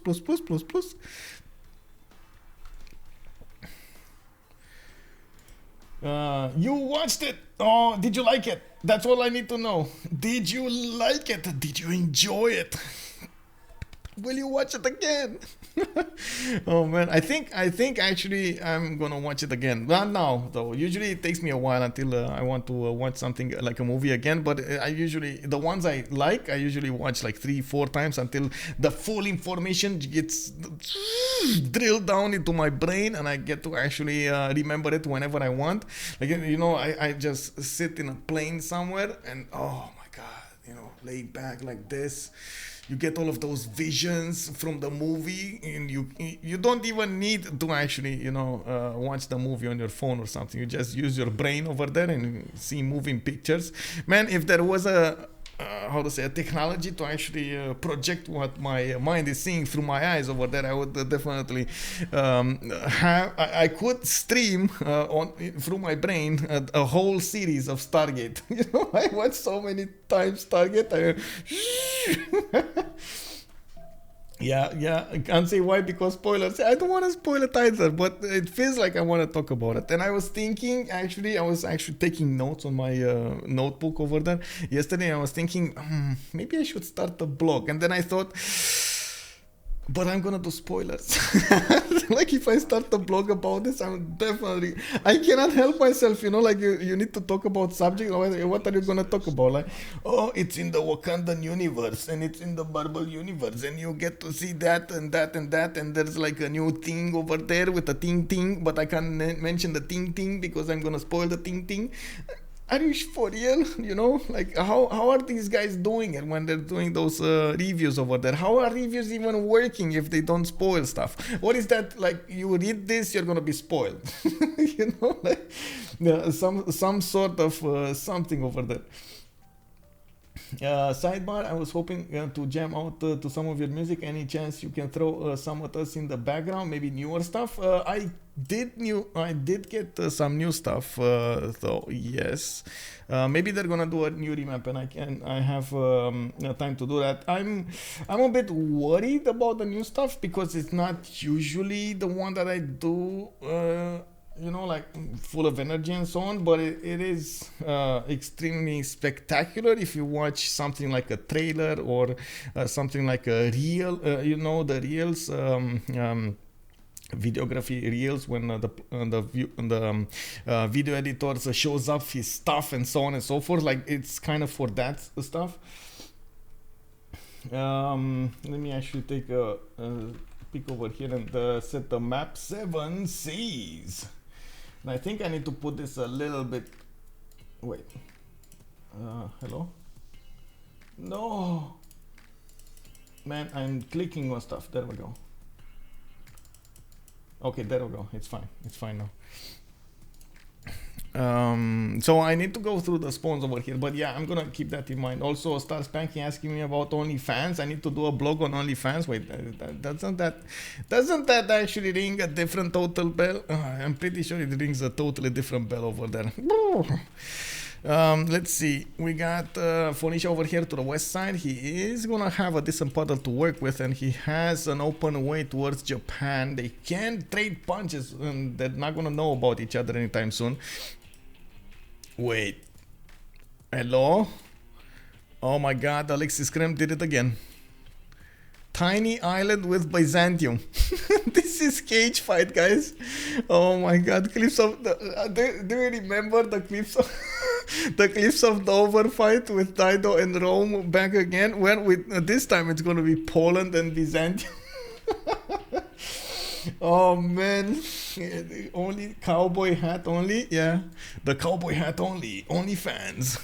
You watched it. Oh, did you like it? That's all I need to know. Did you like it? Did you enjoy it? Will you watch it again? Oh man, I think actually I'm gonna watch it again. Not now though. Usually it takes me a while until I want to watch something like a movie again. But I usually, the ones I like, I usually watch like 3-4 times until the full information gets drilled down into my brain and I get to actually remember it whenever I want. Like, you know, I just sit in a plane somewhere and oh my god, you know, laid back like this. You get all of those visions from the movie, and you don't even need to actually, you know, watch the movie on your phone or something. You just use your brain over there and see moving pictures. Man, if there was a a technology to actually project what my mind is seeing through my eyes over there, I would definitely I could stream through my brain a whole series of Stargate. You know, I watched so many times Stargate. Yeah, I can't say why, because spoilers. I don't want to spoil it either, but it feels like I want to talk about it. And I was thinking, I was actually taking notes on my notebook over there. Yesterday I was thinking, maybe I should start a blog. And then I thought, but I'm gonna do spoilers. Like if I start a blog about this, I cannot help myself, you know, like you need to talk about subject. What are you gonna talk about? Like, oh, it's in the Wakandan universe and it's in the Marvel universe and you get to see that and that and that, and there's like a new thing over there with a ting, but I can't mention the ting because I'm gonna spoil the ting. Are you for real? You know, like how are these guys doing it when they're doing those reviews over there? How are reviews even working if they don't spoil stuff? What is that, like, you read this, you're gonna be spoiled? You know, like some sort of something over there. Sidebar, I was hoping to jam out to some of your music. Any chance you can throw some of us in the background, maybe newer stuff? I did get some new stuff though. Yes, maybe they're gonna do a new remap and I have time to do that. I'm a bit worried about the new stuff because it's not usually the one that I do, you know, like full of energy and so on, but it is extremely spectacular if you watch something like a trailer or something like a reel, you know, the reels, videography reels, when the video editor shows up his stuff and so on and so forth. Like, it's kind of for that stuff. Let me actually take a peek over here and set the map 7 Seas. And I think I need to put this a little bit. Wait. Hello? No. Man, I'm clicking on stuff. There we go. Okay, there we go. It's fine. It's fine now. So I need to go through the spawns over here, but yeah, I'm gonna keep that in mind. Also, Star Spanky asking me about OnlyFans. I need to do a blog on OnlyFans. Wait, doesn't that actually ring a different total bell? I'm pretty sure it rings a totally different bell over there. Let's see. We got Phoenicia over here to the west side. He is gonna have a decent puddle to work with, and he has an open way towards Japan. They can trade punches, and they're not gonna know about each other anytime soon. Wait. Hello? Oh my god, Alexis Krempp did it again. Tiny island with Byzantium. This is cage fight, guys. Oh my god, clips of the... do you remember the clips of... The clips of Dover fight with Dido and Rome back again. Well, with this time it's going to be Poland and Byzantium. Oh man, only cowboy hat only. Yeah, the cowboy hat only fans.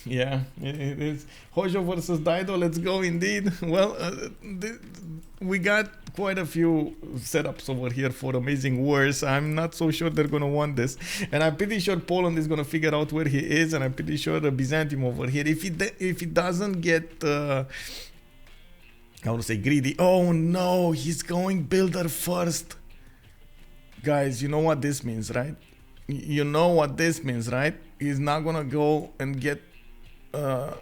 Yeah, it is Hojo versus Dido. Let's go indeed. Well, we got quite a few setups over here for Amazing Wars. I'm not so sure they're gonna want this, and I'm pretty sure Poland is gonna figure out where he is, and I'm pretty sure Byzantium over here. If he doesn't get I want to say greedy. Oh no, he's going builder first. Guys, you know what this means, right? You know what this means, right? He's not gonna go and get a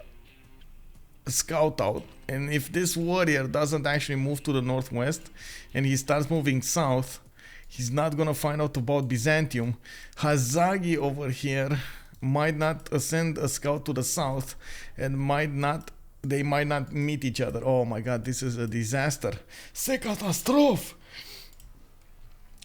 scout out. And if this warrior doesn't actually move to the northwest and he starts moving south, he's not gonna find out about Byzantium. Hazaggi over here might not send a scout to the south and they might not meet each other. Oh my god, this is a disaster. C'est catastrophe.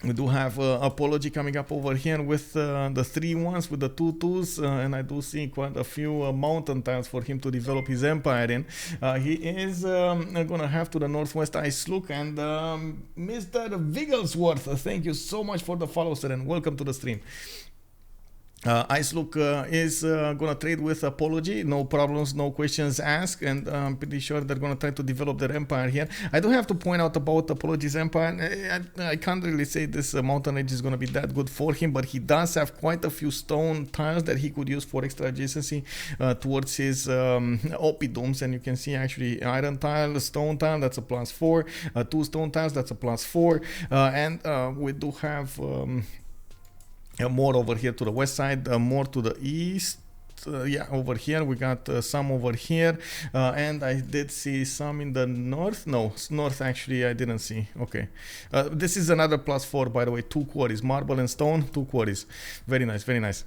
We do have Apology coming up over here with the 3-1s, with the 2-2s, and I do see quite a few mountain tiles for him to develop his empire in. He is gonna have to the northwest IceLuc, and Mr. Wigglesworth, thank you so much for the follow, sir, and welcome to the stream. IceLuc is gonna trade with Apology, no problems, no questions asked, and I'm pretty sure they're gonna try to develop their empire here. I do have to point out about Apology's empire. I can't really say this mountain age is gonna be that good for him, but he does have quite a few stone tiles that he could use for extra adjacency towards his oppidums, and you can see actually iron tile, stone tile, that's a +4, 2 stone tiles, that's a +4, and we do have more over here to the west side, more to the east. Yeah, over here we got some over here, and I did see some in the north. No, north actually I didn't see. Okay, this is another +4, by the way. 2 quarries, marble and stone, 2 quarries. Very nice, very nice.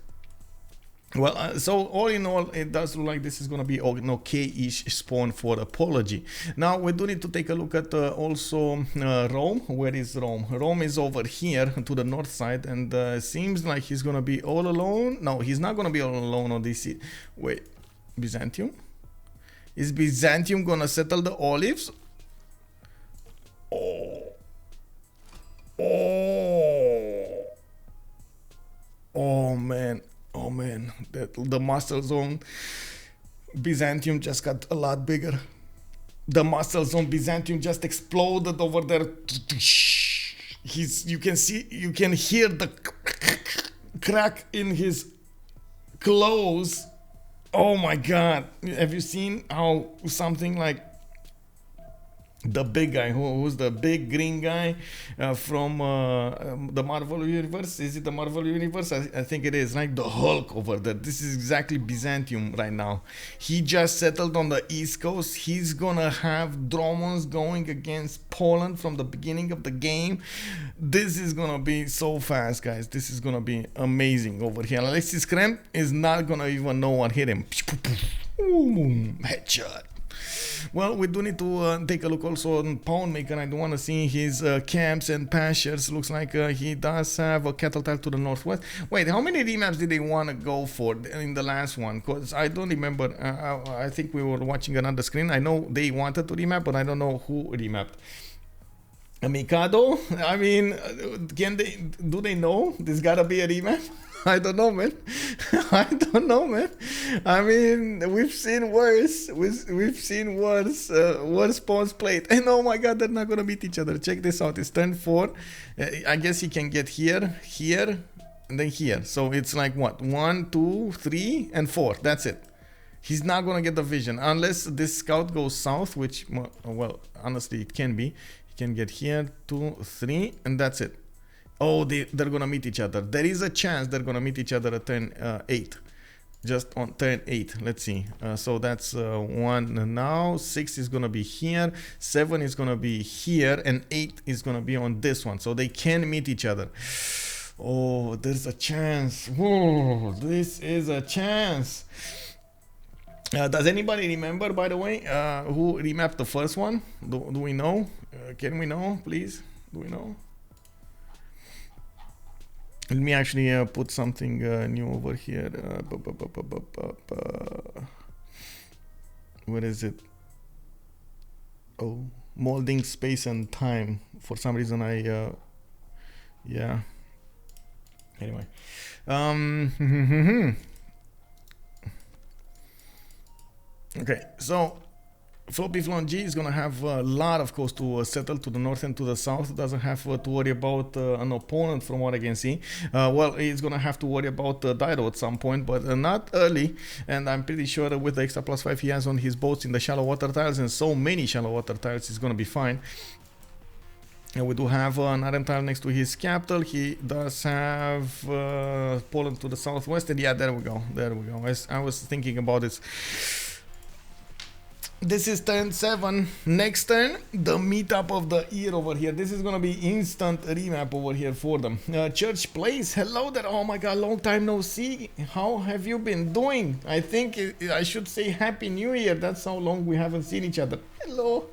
Well, so all in all, it does look like this is going to be an okay-ish spawn for Apology. Now, we do need to take a look at also Rome. Where is Rome? Rome is over here to the north side, and seems like he's going to be all alone. No, he's not going to be all alone on this. Wait, Byzantium? Is Byzantium going to settle the olives? Oh. Oh. Oh, man. Oh man, the muscle zone Byzantium just got a lot bigger. The muscle zone Byzantium just exploded over there. You can hear the crack in his clothes. Oh my god. Have you seen how something like the big guy, who's the big green guy from the Marvel Universe? Is it the Marvel Universe? I think it is, like the Hulk over there. This is exactly Byzantium right now. He just settled on the East Coast. He's gonna have drones going against Poland from the beginning of the game. This is gonna be so fast, guys. This is gonna be amazing over here. Alexis Krempp is not gonna even know what hit him. Headshot. Well, we do need to take a look also on Poundmaker. I do want to see his camps and pastures. Looks like he does have a cattle tile to the northwest. Wait, how many remaps did they want to go for in the last one? Because I don't remember. I think we were watching another screen. I know they wanted to remap, but I don't know who remapped. Mikado? I mean, do they know there's gotta be a remap? I don't know, man. I don't know, man. I mean, we've seen worse. We've seen worse. Worse spawns played. And oh my god, they're not gonna beat each other. Check this out. It's turn 4. I guess he can get here, here, and then here. So it's like what? 1, 2, 3, and 4. That's it. He's not gonna get the vision unless this scout goes south, which, well, honestly, it can be. He can get here, 2, 3, and that's it. Oh, they're gonna meet each other. There is a chance they're gonna meet each other at turn 8. Just on turn 8. Let's see. So that's 1 now. 6 is gonna be here. 7 is gonna be here, and 8 is gonna be on this one. So they can meet each other. Oh, there's a chance. Whoa, this is a chance. Does anybody remember, by the way, who remapped the first one? Do we know? Can we know, please? Do we know? Let me actually put something new over here. Where is it? Oh, molding space and time. For some reason yeah. Anyway. Okay, so Floppyflong G is gonna have a lot of coast to settle to the north and to the south. Doesn't have to worry about an opponent from what I can see. Well, he's gonna have to worry about Dido at some point, but not early. And I'm pretty sure with the extra +5 he has on his boats in the shallow water tiles and so many shallow water tiles, he's gonna be fine. And we do have an RM tile next to his capital. He does have Poland to the southwest. And yeah, there we go. There we go. I was thinking about this. This is turn 7. Next turn, the meetup of the year over here. This is gonna be instant remap over here for them. Church Place, hello there. Oh my god, long time no see. How have you been doing? I think I should say Happy New Year. That's how long we haven't seen each other. Hello.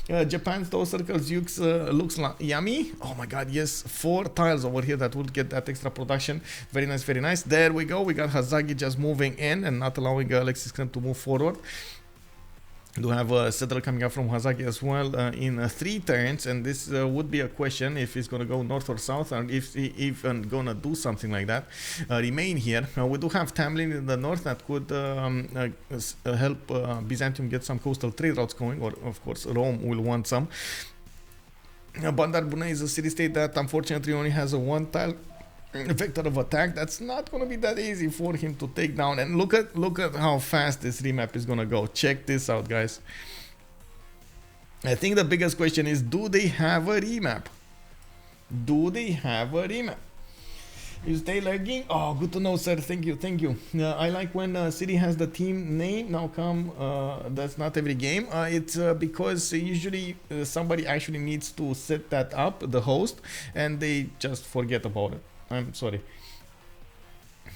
Japan's Toe Circles looks yummy. Oh my god, yes, 4 tiles over here that would get that extra production. Very nice, very nice. There we go. We got Hazaggi just moving in and not allowing Alexis Krempp to move forward. We do have a settler coming up from Hazaggi as well in 3 turns, and this would be a question if he's gonna go north or south, and if he even gonna do something like that. Remain here. We do have Tamlym in the north that could help Byzantium get some coastal trade routes going, or of course Rome will want some. Bandar Bunei is a city-state that unfortunately only has a 1 tile vector of attack. That's not gonna be that easy for him to take down. And look at how fast this remap is gonna go. Check this out, guys. I think the biggest question is, do they have a remap? Do they have a remap? You stay lagging? Oh, good to know, sir. Thank you, thank you. I like when city has the team name. Now come, that's not every game. It's because usually somebody actually needs to set that up, the host, and they just forget about it. I'm sorry.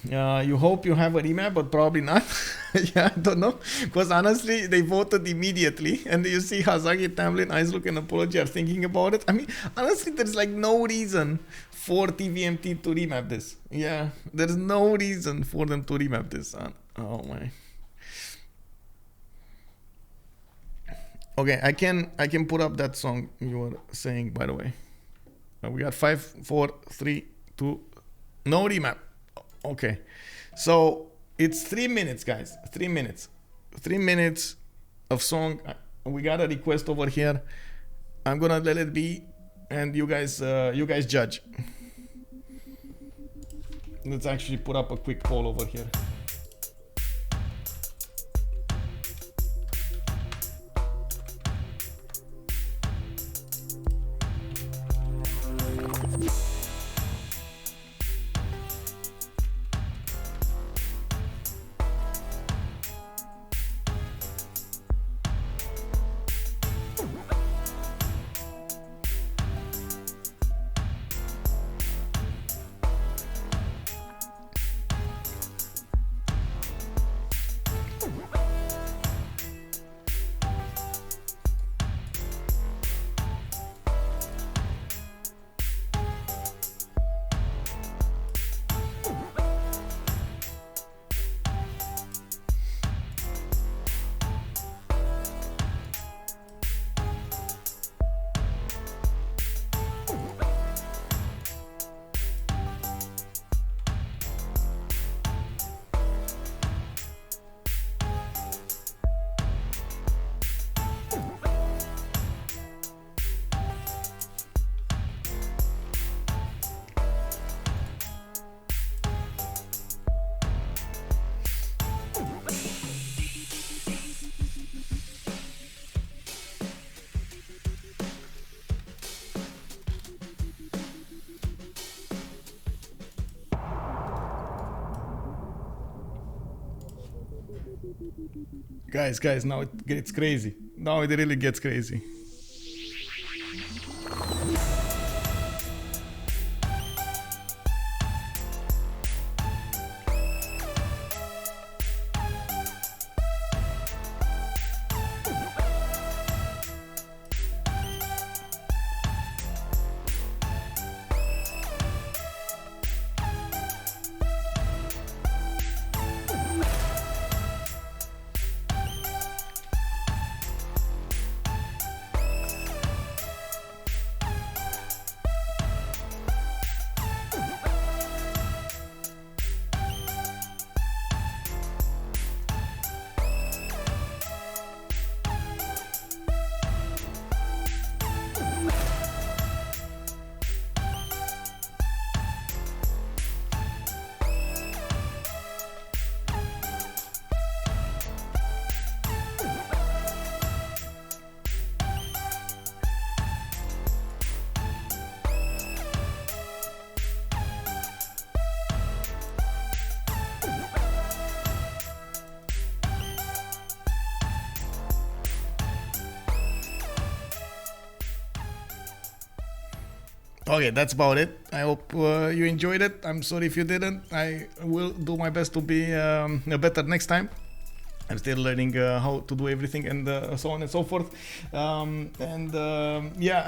You hope you have a remap, but probably not. Yeah, I don't know. Because honestly, they voted immediately. And you see Hazaggi, Tamlyn, IceLuc, and Apology are thinking about it. I mean, honestly, there's like no reason for TVMT to remap this. Yeah, there's no reason for them to remap this. Oh my. Okay, I can put up that song you were saying, by the way. We got 5, 4, 3, 2, no remap. Okay, so it's 3 minutes, guys. 3 minutes. 3 minutes of song. We got a request over here. I'm gonna let it be, and you guys judge. Let's actually put up a quick poll over here. Guys, now it gets crazy. Now it really gets crazy. Okay, that's about it. I hope you enjoyed it. I'm sorry if you didn't. I will do my best to be better next time. I'm still learning how to do everything and so on and so forth. Yeah,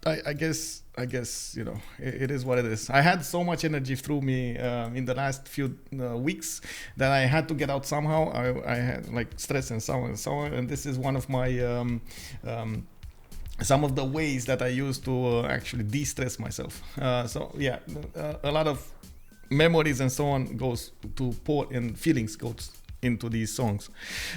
I guess you know it is what it is. I had so much energy through me in the last few weeks that I had to get out somehow. I had like stress and so on and so on, and this is one of my some of the ways that I use to actually de-stress myself. So yeah, a lot of memories and so on goes to pour and feelings goes into these songs.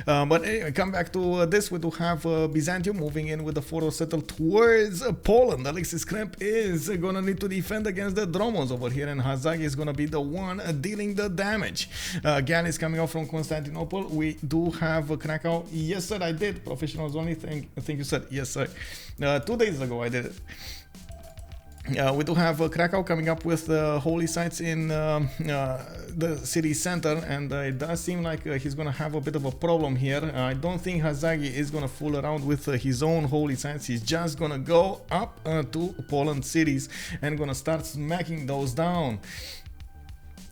But anyway, come back to this. We do have Byzantium moving in with the 4-0 settle towards Poland. Alexis Krempp is gonna need to defend against the Dromos over here, and Hazaggi is gonna be the one dealing the damage. Gaul is coming out from Constantinople. We do have Krakow. Yes sir, I did. Professionals only. Thank you sir. Yes sir. 2 days ago I did it. We do have Krakow coming up with holy sites in the city center, and it does seem like he's gonna have a bit of a problem here. I don't think Hazaggi is gonna fool around with his own holy sites. He's just gonna go up to Poland cities and gonna start smacking those down.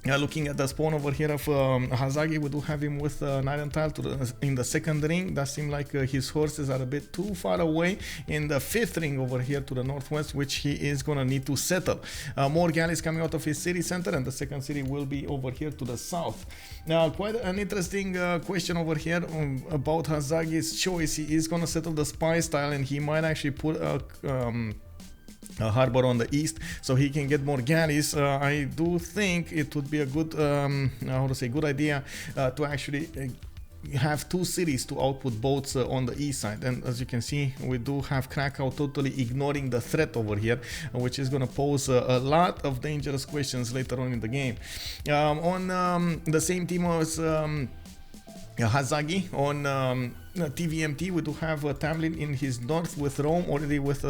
Looking at the spawn over here of Hazaggi, we do have him with an iron tile in the second ring. Does seem like his horses are a bit too far away in the fifth ring over here to the northwest, which he is gonna need to settle. More galleys coming out of his city center, and the second city will be over here to the south. Now, quite an interesting question over here about Hazaggi's choice. He is gonna settle the spy style, and he might actually put a harbor on the east so he can get more galleys. I do think it would be a good good idea to actually have two cities to output boats on the east side. And as you can see, we do have Krakow totally ignoring the threat over here, which is going to pose a lot of dangerous questions later on in the game. On the same team as Hazaggi, on TVMT, we do have Tamlym in his north with Rome, already with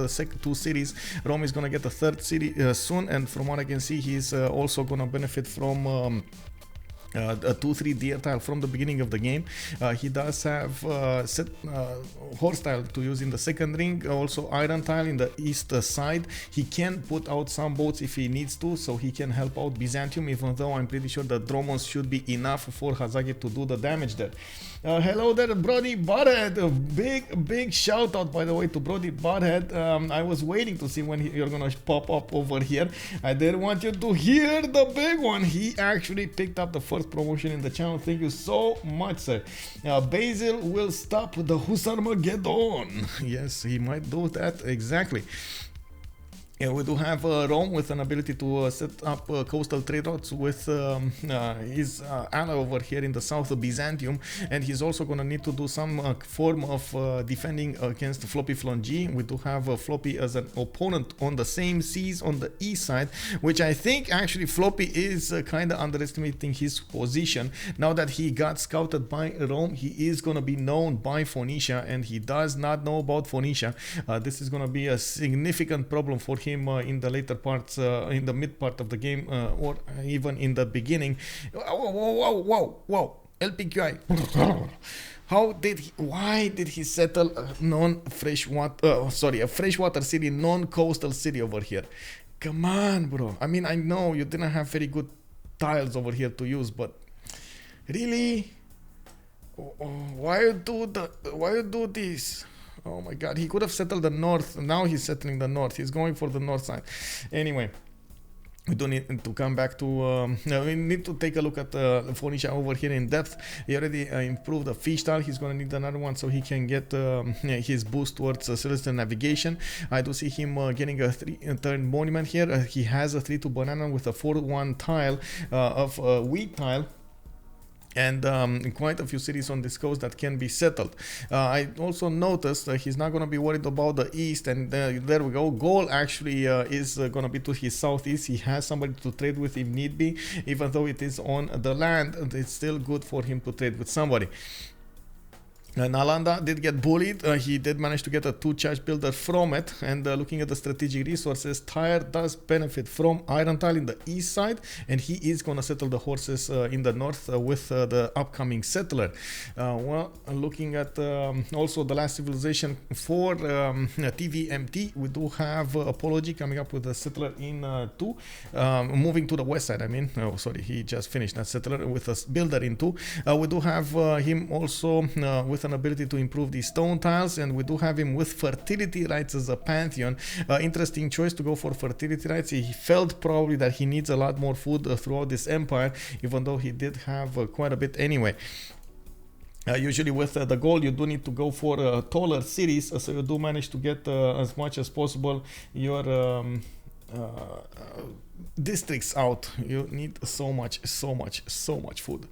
two cities. Rome is going to get a third city soon, and from what I can see, he's also going to benefit from a 2-3 deer tile from the beginning of the game. He does have horse tile to use in the second ring, also iron tile in the east side. He can put out some boats if he needs to, so he can help out Byzantium, even though I'm pretty sure the Dromos should be enough for Hazaggi to do the damage there. Hello there, Brody Butthead. A big shout out, by the way, to Brody Butthead. I was waiting to see when you're gonna pop up over here. I didn't want you to hear the big one. He actually picked up the first promotion in the channel. Thank you so much, sir. Basil will stop the Husarmageddon. Yes, he might do that, exactly. Yeah, we do have Rome with an ability to set up coastal trade routes with his ally over here in the south of Byzantium, and he's also going to need to do some form of defending against Floppyflong G. We do have Floppy as an opponent on the same seas on the east side, which I think actually Floppy is kind of underestimating his position. Now that he got scouted by Rome, he is going to be known by Phoenicia, and he does not know about Phoenicia. This is going to be a significant problem for him in the later parts, in the mid part of the game, or even in the beginning. Whoa, LPQI. Why did he settle a freshwater city, non-coastal city over here? Come on, bro. I mean, I know you didn't have very good tiles over here to use, but really? Why you do this? Oh my god, he could have settled the north. Now he's settling the north. He's going for the north side. Anyway, we do need to come back to we need to take a look at Phoenicia over here in depth. He already improved the fish tile. He's going to need another one so he can get his boost towards celestial navigation. I do see him getting a third monument here. He has a 3-2 banana with a 4-1 tile of wheat tile, and quite a few cities on this coast that can be settled. I also noticed that he's not going to be worried about the east, and there we go. Gaul actually is going to be to his southeast. He has somebody to trade with if need be. Even though it is on the land, it's still good for him to trade with somebody. Nalanda did get bullied. He did manage to get a 2-charge builder from it. And looking at the strategic resources, Tyre does benefit from iron tile in the east side, and he is going to settle the horses in the north with the upcoming settler. Well, looking at also the last civilization for TVMT, we do have Apology coming up with a settler in 2, moving to the west side. I mean, oh sorry, he just finished that settler with a builder in 2. We do have him also with an ability to improve the stone tiles, and we do have him with fertility rights as a pantheon. Interesting choice to go for fertility rights. He felt probably that he needs a lot more food throughout this empire, even though he did have quite a bit anyway. Usually with the Gaul, you do need to go for taller cities, so you do manage to get as much as possible your districts out. You need so much food.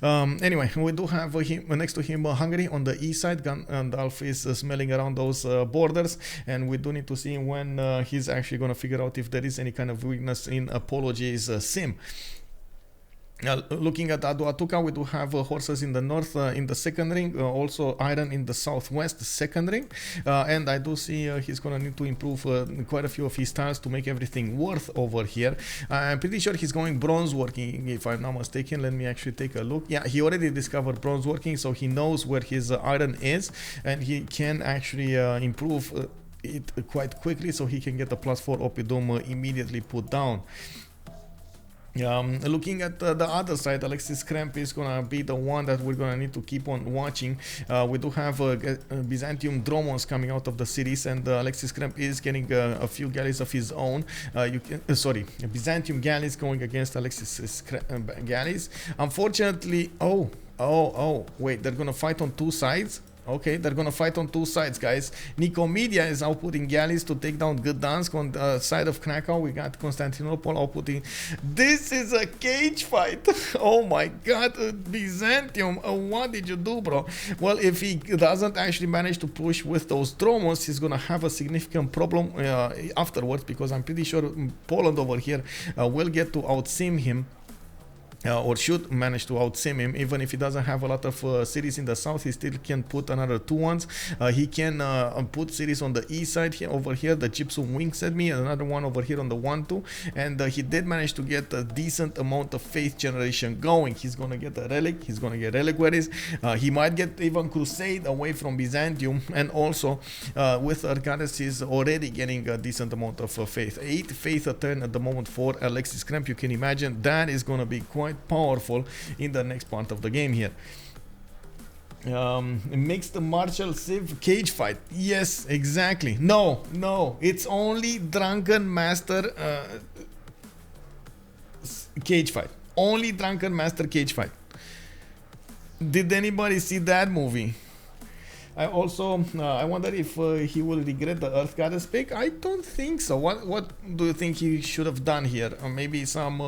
Anyway, we do have him next to him Hungary on the east side. Gandalf is smelling around those borders, and we do need to see when he's actually going to figure out if there is any kind of weakness in Apology's sim. Looking at Aduatuca, we do have horses in the north in the second ring, also iron in the southwest, the second ring, and I do see he's going to need to improve quite a few of his tiles to make everything worth over here. I'm pretty sure he's going bronze working, if I'm not mistaken. Let me actually take a look. Yeah, he already discovered bronze working, so he knows where his iron is, and he can actually improve it quite quickly, so he can get the +4 Oppidum immediately put down. Looking at the other side, Alexis Krempp is gonna be the one that we're gonna need to keep on watching. We do have Byzantium Dromons coming out of the cities, and Alexis Krempp is getting a few galleys of his own. Byzantium galleys going against Alexis galleys. Unfortunately, wait, they're gonna fight on 2 sides. Okay, they're gonna fight on 2 sides, guys. Nicomedia is outputting galleys to take down Gdansk. On the side of Krakow, we got Constantinople outputting. This is a cage fight. Oh my god, Byzantium, what did you do, bro? Well, if he doesn't actually manage to push with those Dromos, he's gonna have a significant problem afterwards, because I'm pretty sure Poland over here will get to outsim him. Or should manage to outsim him. Even if he doesn't have a lot of cities in the south, he still can put another 2 ones. He can put cities on the east side here, over here, the Gypsum Wing said me, and another one over here on the 1-2, and he did manage to get a decent amount of faith generation going. He's gonna get a relic, he's gonna get reliquaries, he might get even crusade away from Byzantium, and also with Arcades he's already getting a decent amount of faith. 8 faith a turn at the moment for Alexis Krempp. You can imagine that is gonna be quite powerful in the next part of the game here. Mixed martial civ cage fight. Yes, exactly. No, it's only drunken master cage fight. Only drunken master cage fight. Did anybody see that movie? I also I wonder if he will regret the Earth Goddess pick. I don't think so. What do you think he should have done here? Maybe some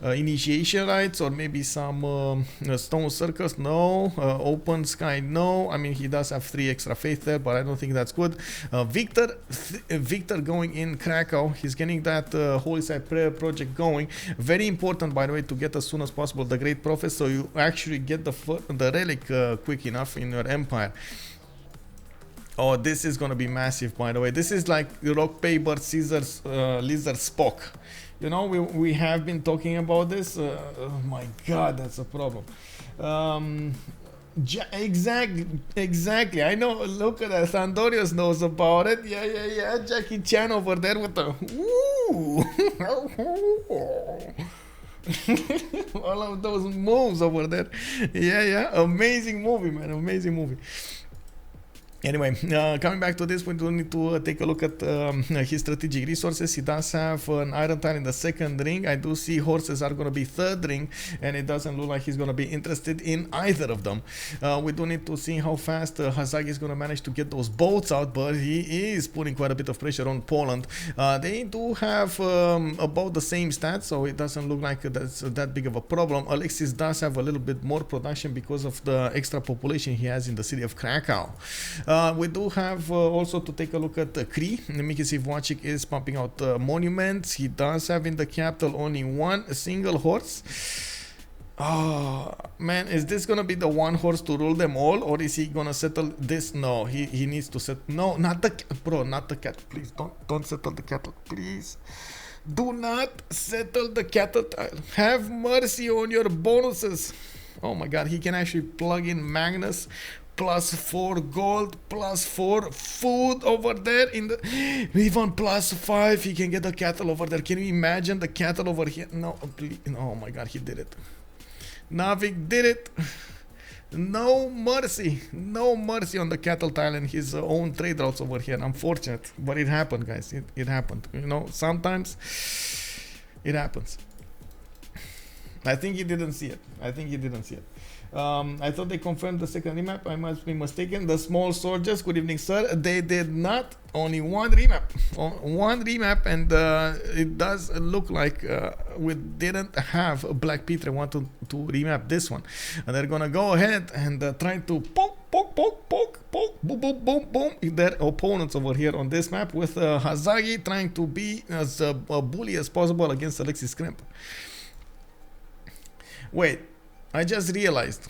initiation rites, or maybe some stone circus? No. Open sky? No. I mean, he does have 3 extra faith there, but I don't think that's good. Victor going in Krakow. He's getting that Holy Site Prayer project going. Very important, by the way, to get as soon as possible the Great Prophet, so you actually get the relic quick enough in your empire. Oh, this is gonna be massive, by the way. This is like rock, paper, scissors, lizard, Spock. You know, we have been talking about this. Oh my god, that's a problem. Exactly. I know. Look at that. Sandorius knows about it. Yeah. Jackie Chan over there with the woo. All of those moves over there. Yeah. Amazing movie, man. Amazing movie. Anyway, coming back to this, we do need to take a look at his strategic resources. He does have an iron tile in the second ring. I do see horses are going to be third ring, and it doesn't look like he's going to be interested in either of them. We do need to see how fast Hazaggi is going to manage to get those boats out, but he is putting quite a bit of pressure on Poland. They do have about the same stats, so it doesn't look like that's that big of a problem. Alexis does have a little bit more production because of the extra population he has in the city of Krakow. We do have also to take a look at Cree. Mikisiv Wachik is pumping out monuments. He does have in the capital only 1 single horse. Oh man, is this gonna be the one horse to rule them all, or is he gonna settle this? No, he needs to set. No, not the bro, not the cattle. Please don't settle the cattle. Please, do not settle the cattle tile. Have mercy on your bonuses. Oh my God, he can actually plug in Magnus. +4 gold, +4 food over there in the, even +5 he can get the cattle over there. Can you imagine the cattle over here? No, please. Oh my God, he did it. Nawyk did it. No mercy on the cattle tile and his own trade routes over here. Unfortunate, but it happened, guys. It happened. You know, sometimes it happens. I think he didn't see it. I thought they confirmed the second remap. I must be mistaken. The small soldiers, good evening, sir. They did not. Only one remap. And it does look like we didn't have BlackPitre want to remap this one. And they're gonna go ahead and try to poke, boom, boom, boom, boom, their opponents over here on this map with Hazaggi trying to be as a bully as possible against Alexis Krempp. Wait. I just realized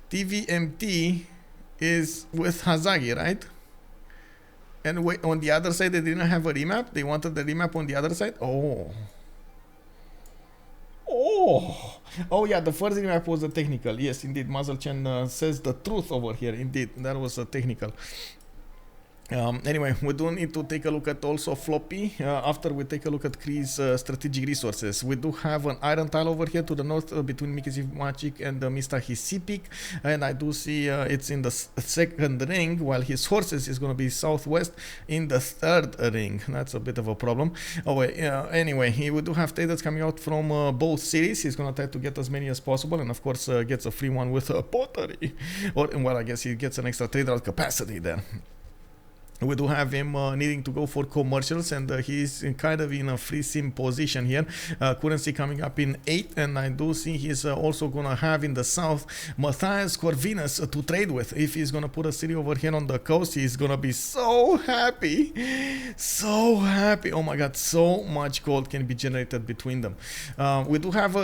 TVMT is with Hazaggi, right? And wait, on the other side they didn't have a remap? They wanted the remap on the other side? Oh yeah, the first remap was a technical. Yes, indeed, Muzzlechan says the truth over here. Indeed, that was a technical. Anyway, we do need to take a look at also Floppy after we take a look at Cree's strategic resources. We do have an iron tile over here to the north between Mikiziv and Mr. Hisipik, and I do see it's in the second ring, while his horses is going to be southwest in the third ring. That's a bit of a problem. Oh wait, anyway, we do have traders coming out from both cities. He's going to try to get as many as possible, and of course gets a free one with pottery, or well, I guess he gets an extra trader capacity there. We do have him needing to go for commercials, and he's kind of in a free sim position here. Currency coming up in 8, and I do see he's also gonna have in the south Matthias Corvinus to trade with. If he's gonna put a city over here on the coast, he's gonna be so happy. Oh my God, so much gold can be generated between them. We do have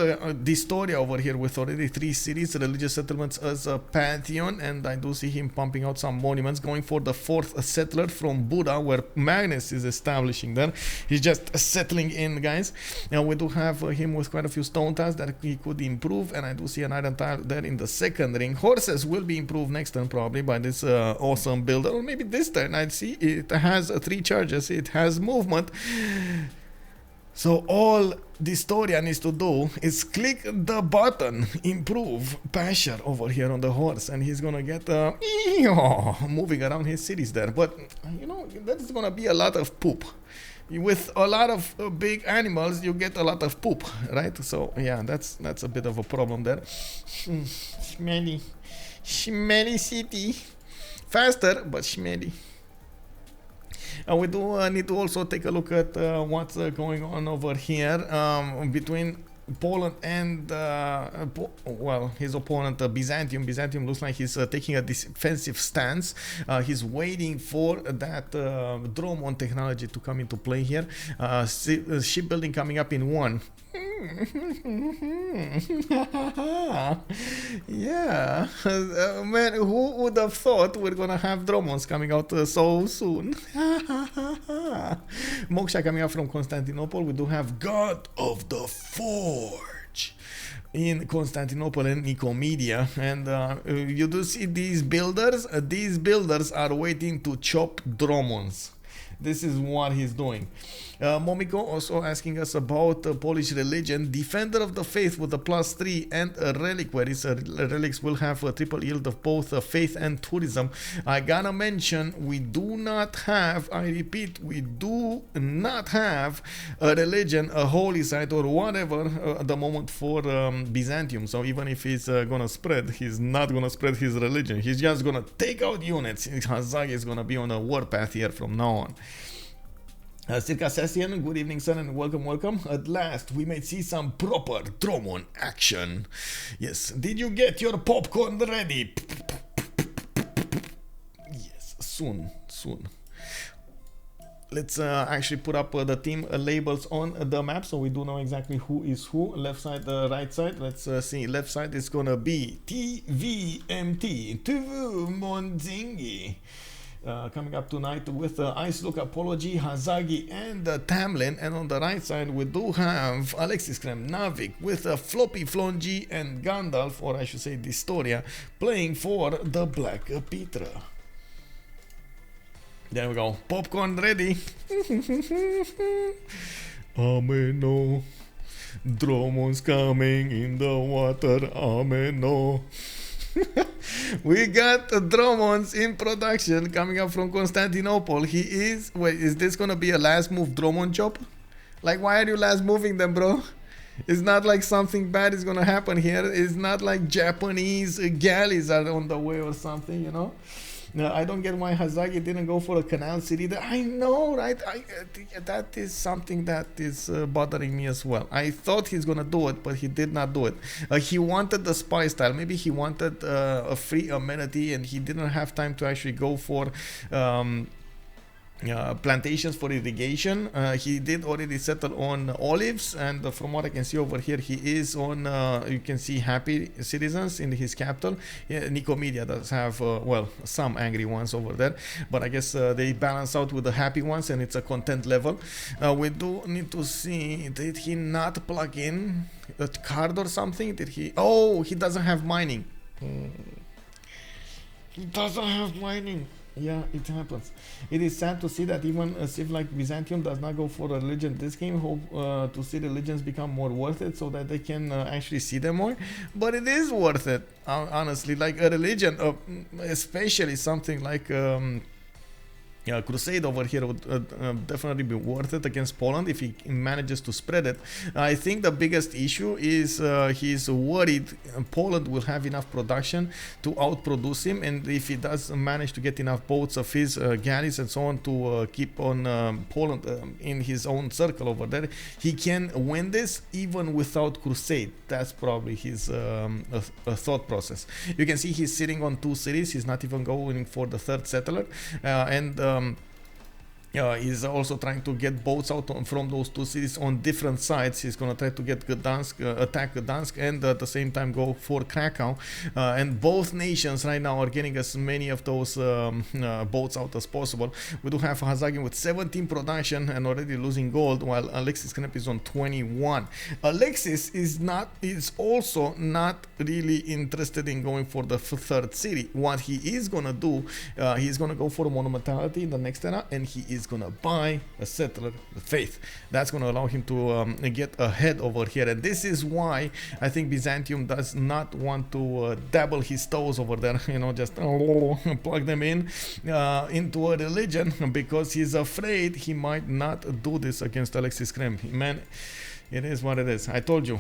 Distoria over here with already 3 cities, religious settlements as a pantheon, and I do see him pumping out some monuments, going for the 4th settler from Buddha, where Magnus is establishing there. He's just settling in, guys. Now we do have him with quite a few stone tiles that he could improve, and I do see an iron tile there in the second ring. Horses will be improved next turn probably by this awesome builder, or maybe this turn. I see it has 3 charges, it has movement. So all Distoria needs to do is click the button, improve pasture over here on the horse, and he's gonna get moving around his cities there. But you know, that's gonna be a lot of poop. With a lot of big animals, you get a lot of poop, right? So yeah, that's a bit of a problem there. Smelly city, faster but smelly. We do need to also take a look at what's going on over here between Poland and well, his opponent Byzantium. Byzantium looks like he's taking a defensive stance. He's waiting for that drone technology to come into play here. Shipbuilding coming up in 1. Yeah, man, who would have thought we're gonna have drones coming out so soon? Moksha coming out from Constantinople. We do have God of the Forge in Constantinople and Nicomedia, and you do see these builders. These builders are waiting to chop dromons. This is what he's doing. Momiko also asking us about Polish religion. Defender of the faith with a +3 and reliquaries. Relics will have a triple yield of both faith and tourism. I gotta mention, we do not have, I repeat, we do not have a religion, a holy site or whatever at the moment for Byzantium. So even if he's gonna spread, he's not gonna spread his religion. He's just gonna take out units. Hazaggi is gonna be on a warpath here from now on. Circa Sessian, good evening, sir, and welcome. At last, we may see some proper Dromon action. Yes, did you get your popcorn ready? Yes, soon. let's actually put up the team labels on the map so we do know exactly who is who. Left side, right side. Let's see. Left side is gonna be TVMT, veux mon Tsingy. Coming up tonight with IceLuc, Apology, Hazaggi, and Tamlyn. And on the right side, we do have Alexis, Krempp, Nawyk with Floppyflong and Gandalf, or I should say Distoria, playing for the BlackPitre. There we go. Popcorn ready. Ameno. Dromon's coming in the water. Ameno. We got Dromons in production coming up from Constantinople. He is... Wait, is this gonna be a last move Dromon job? Like, why are you last moving them, bro? It's not like something bad is gonna happen here. It's not like Japanese galleys are on the way or something, you know? No, I don't get why Hazaggi didn't go for a canal city. I know, right? That is something that is bothering me as well. I thought he's gonna do it, but he did not do it. He wanted the spy style. Maybe he wanted a free amenity, and he didn't have time to actually go for plantations for irrigation. He did already settle on olives, and from what I can see over here, he is on you can see happy citizens in his capital. Nicomedia does have well, some angry ones over there, but I guess they balance out with the happy ones, and it's a content level. We do need to see, did he not plug in a card or something? Did he? Oh, he doesn't have mining. He doesn't have mining. Yeah, it happens. It is sad to see that even a civ like Byzantium does not go for a religion this game. Hope to see religions become more worth it so that they can actually see them more. But it is worth it, honestly. Like a religion, especially something like Crusade over here would definitely be worth it against Poland if he manages to spread it. I think the biggest issue is he's worried Poland will have enough production to outproduce him, and if he does manage to get enough boats of his galleys and so on to keep on Poland in his own circle over there, he can win this even without Crusade. That's probably his thought process. You can see he's sitting on 2 cities. He's not even going for the 3rd settler, and he's also trying to get boats out from those 2 cities on different sides. He's gonna try to get Gdansk, attack Gdansk, and at the same time go for Krakow. And both nations right now are getting as many of those boats out as possible. We do have Hazaggi with 17 production and already losing gold, while Alexis Krempp is on 21. Alexis is also not really interested in going for the 3rd city. What he is gonna do, he's gonna go for a monumentality in the next era, and he is gonna buy a settler with faith. That's gonna allow him to get ahead over here, and this is why I think Byzantium does not want to dabble his toes over there, you know, just plug them in into a religion, because he's afraid he might not do this against Alexis Krempp. Man, it is what it is. I told you,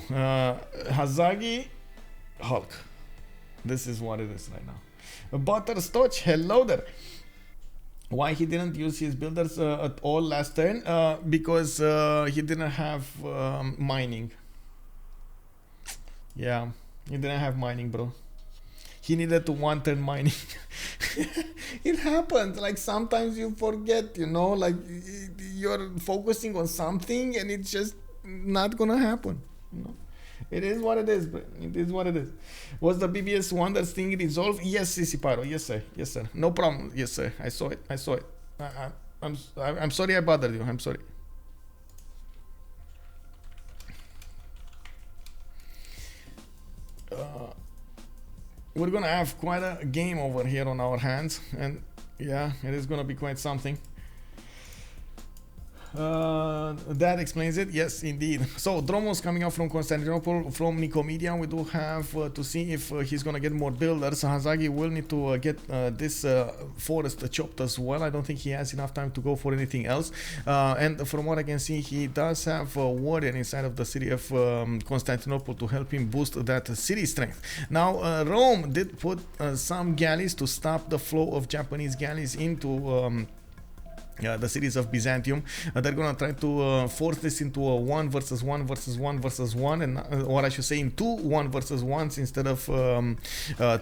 Hazaggi, Hulk. This is what it is right now. Butterscotch, hello there. Why he didn't use his builders at all last turn? Because he didn't have mining. Yeah, he didn't have mining, bro. He needed to 1-turn mining. It happens. Like sometimes you forget, you know, like you're focusing on something and it's just not gonna happen, you know. It is what it is, but it is what it is. Was the BBS Wonders thing resolved? Yes, Sisiparo. Yes, sir. Yes, sir. No problem. Yes, sir. I saw it. I saw it. I'm sorry I bothered you. I'm sorry. We're gonna have quite a game over here on our hands, and yeah, it is gonna be quite something. That explains it. Yes, indeed. So Dromos coming out from Constantinople, from Nicomedia. We do have to see if he's gonna get more builders. Hazaggi will need to get this forest chopped as well. I don't think he has enough time to go for anything else. And from what I can see, he does have a warrior inside of the city of Constantinople to help him boost that city strength. Now Rome did put some galleys to stop the flow of Japanese galleys into the cities of Byzantium. They're gonna try to force this into a 1 versus 1 versus 1 versus 1, and or I should say in 2 1 versus 1s instead of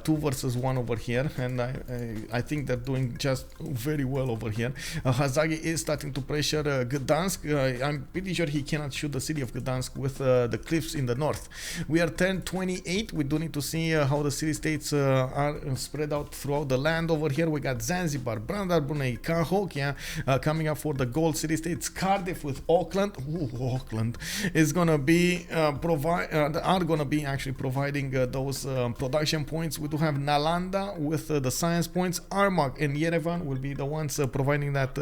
2 versus 1 over here. And I think they're doing just very well over here. Hazaggi is starting to pressure Gdansk. I'm pretty sure he cannot shoot the city of Gdansk with the cliffs in the north. We are 10-28. We do need to see how the city-states are spread out throughout the land over here. We got Zanzibar, Brandar, Brunei, Cahokia, coming up for the gold city-states. Cardiff with Auckland. Ooh, Auckland is gonna be actually providing those production points. We do have Nalanda with the science points. Armagh and Yerevan will be the ones providing that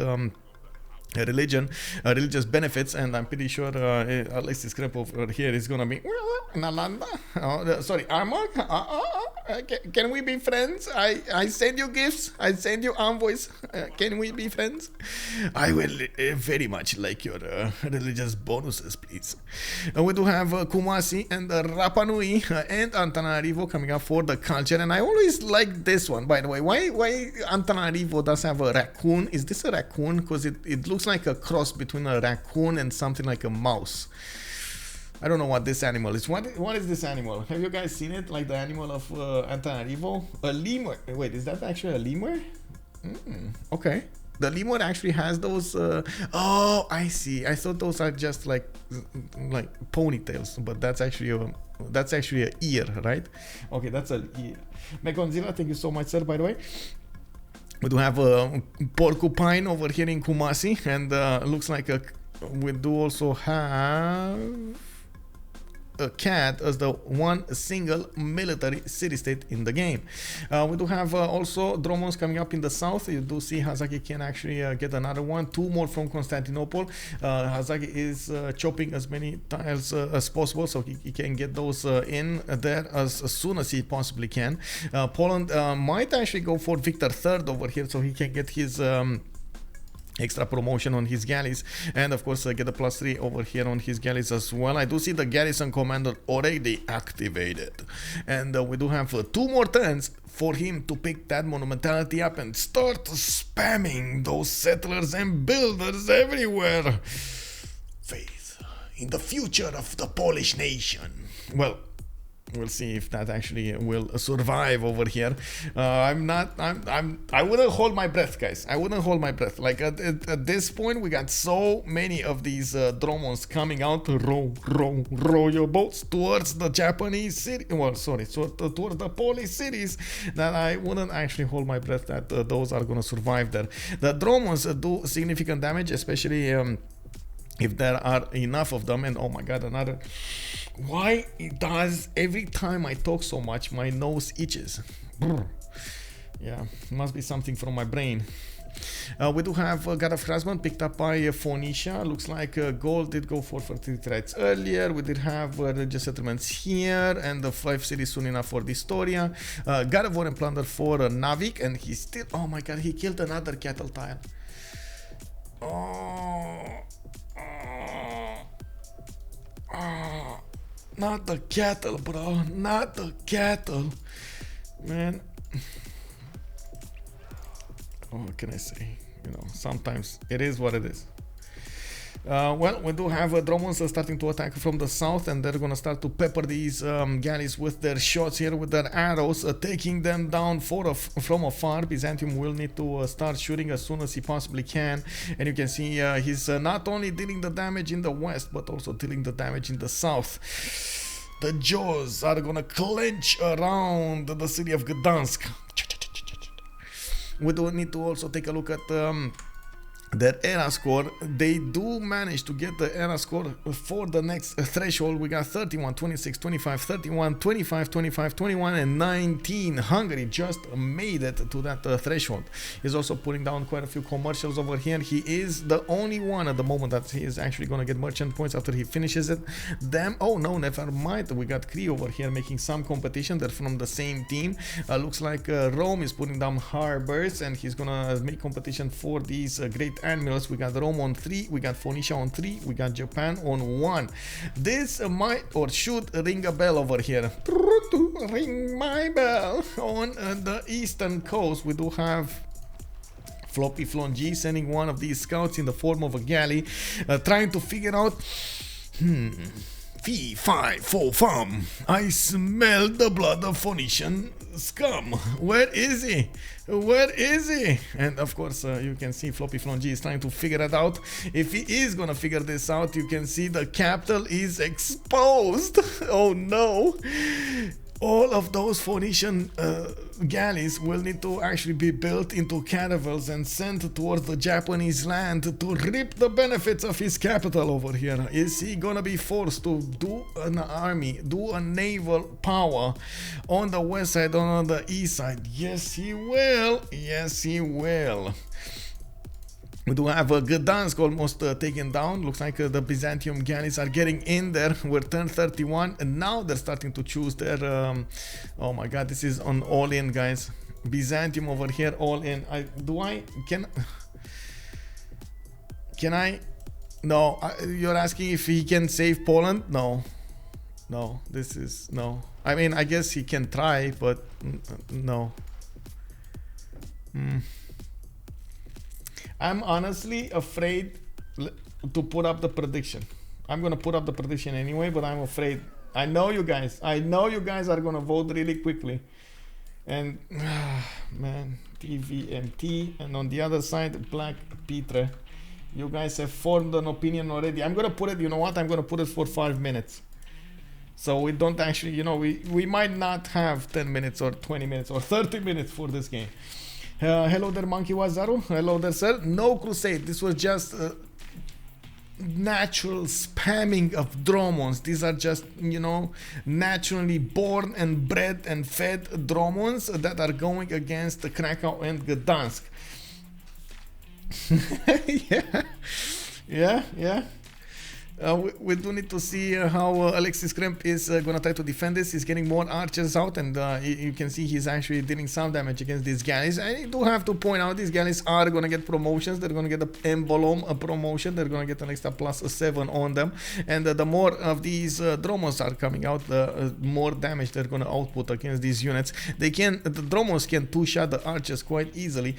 religious benefits, and I'm pretty sure Alexis Krempp over here is gonna be Nalanda. Sorry, Armagh. Can we be friends? I send you gifts. I send you envoys. Can we be friends? I will very much like your religious bonuses, please. We do have Kumasi and Rapa Nui and Antananarivo coming up for the culture, and I always like this one. By the way, why Antananarivo does have a raccoon? Is this a raccoon? Because it looks like a cross between a raccoon and something like a mouse. I don't know what this animal is. What is this animal? Have you guys seen it? Like the animal of Antananarivo? A lemur. Wait, is that actually a lemur? Okay. The lemur actually has those... oh, I see. I thought those are just like ponytails, but that's actually a ear, right? Okay, that's an ear. Mekonzilla, thank you so much, sir, by the way. We do have a porcupine over here in Kumasi, and looks like we do also have a cat as the one single military city-state in the game. We do have also Dromos coming up in the south. You do see Hazaggi can actually get another one. 2 more from Constantinople. Hazaggi is chopping as many tiles as possible, so he can get those in there as soon as he possibly can. Poland might actually go for Victor III over here, so he can get his extra promotion on his galleys, and of course get a +3 over here on his galleys as well. I do see the garrison commander already activated, and we do have 2 more turns for him to pick that monumentality up and start spamming those settlers and builders everywhere. Faith in the future of the Polish nation. Well, we'll see if that actually will survive over here. I wouldn't hold my breath, guys. I wouldn't hold my breath. Like at this point, we got so many of these Dromos coming out to row your boats towards the Japanese city. Well, sorry, towards the Polish cities, that I wouldn't actually hold my breath that those are gonna survive there. The Dromos do significant damage, especially if there are enough of them. And oh my god, another... Why it does every time I talk so much my nose itches? Brr. Yeah, must be something from my brain. We do have God of Harassment picked up by Phoenicia. Looks like Gaul did go for fertility rights earlier. We did have religious settlements here, and the 5 cities soon enough for Dystoria. God of War and Plunder for Nawyk, and he still... Oh my god, he killed another cattle tile. Not the cattle, bro. Not the cattle. Man. What can I say? You know, sometimes it is what it is. Well, we do have Dromos starting to attack from the south, and they're gonna start to pepper these galleys with their shots here, with their arrows, taking them down from afar. Byzantium will need to start shooting as soon as he possibly can, and you can see he's not only dealing the damage in the west, but also dealing the damage in the south. The jaws are gonna clench around the city of Gdansk. We do need to also take a look at their era score. They do manage to get the era score for the next threshold. We got 31, 26, 25, 31, 25, 25, 21, and 19. Hungary just made it to that threshold. He's also putting down quite a few commercials over here. He is the only one at the moment that he is actually going to get merchant points after he finishes it. Damn. Oh no, never mind. We got Cree over here making some competition. They're from the same team. Looks like Rome is putting down harbors, and he's going to make competition for these great admirals. We got Rome on 3, we got Phoenicia on 3, we got Japan on 1. This might or should ring a bell over here. Ring my bell. On the eastern coast, we do have Floppyflong sending one of these scouts in the form of a galley, trying to figure out, fee, fi, fo, fum, I smell the blood of Phoenician scum. Where is he? Where is he? And of course, you can see Floppyflong is trying to figure it out. If he is gonna figure this out, you can see the capital is exposed. Oh no! All of those Phoenician galleys will need to actually be built into caravels and sent towards the Japanese land to reap the benefits of his capital over here. Is he gonna be forced to do an army, do a naval power on the west side or on the east side? Yes, he will. Yes, he will. We do have Gdansk almost taken down. Looks like the Byzantium galleys are getting in there. We're turn 31 and now they're starting to choose their oh my god, this is on all in, guys. Byzantium over here, all in. Can I no, you're asking if he can save Poland? No, this is no. I mean, I guess he can try, but no. I'm honestly afraid to put up the prediction. I'm gonna put up the prediction anyway, but I'm afraid. I know you guys are gonna vote really quickly. And man, TVMT, and on the other side, BlackPitre. You guys have formed an opinion already. I'm gonna put it, you know what? I'm gonna put it for 5 minutes. So we don't actually, you know, we might not have 10 minutes or 20 minutes or 30 minutes for this game. Hello there, Monkey Wazaru. Hello there, sir. No crusade. This was just natural spamming of Dromons. These are just, you know, naturally born and bred and fed Dromons that are going against Krakow and Gdansk. Yeah. We do need to see how Alexis Krempp is gonna try to defend this. He's getting more archers out, and you can see he's actually dealing some damage against these galleys. I do have to point out these galleys are gonna get promotions. They're gonna get the emblem promotion. They're gonna get an extra +7 on them, and the more of these Dromos are coming out, the more damage they're gonna output against these units. The Dromos can two-shot the archers quite easily.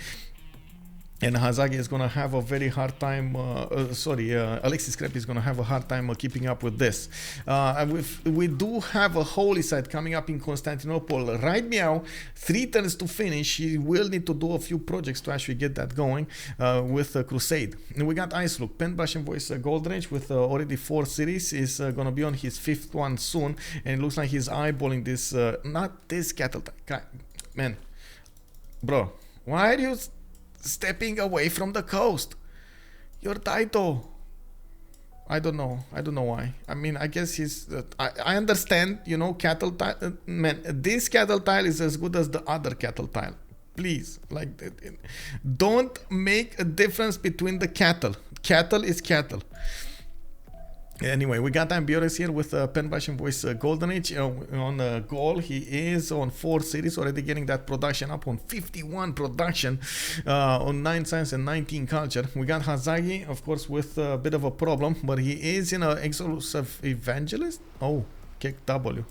And Hazaggi is going to have a very hard time, Alexis Krempp is going to have a hard time keeping up with this. We do have a holy site coming up in Constantinople right now. 3 turns to finish. He will need to do a few projects to actually get that going with Crusade. And we got IceLuc, Pen, Brush and Voice Golden Age with already 4 cities. Is going to be on his 5th one soon. And it looks like he's eyeballing this, not this cattle. Man, bro, why are you stepping away from the coast? Your title. I don't know why. I mean, I guess he's I understand, you know, cattle tile. Man, this cattle tile is as good as the other cattle tile. Please, like, don't make a difference between the cattle. Cattle is cattle. Anyway, we got Ambioris here with Pen, Brush and Voice Golden Age on Gaul. He is on 4 cities, already getting that production up on 51 production on 9 science and 19 culture. We got Hazaggi, of course, with a bit of a problem, but he is in an exclusive evangelist. Oh, kick W.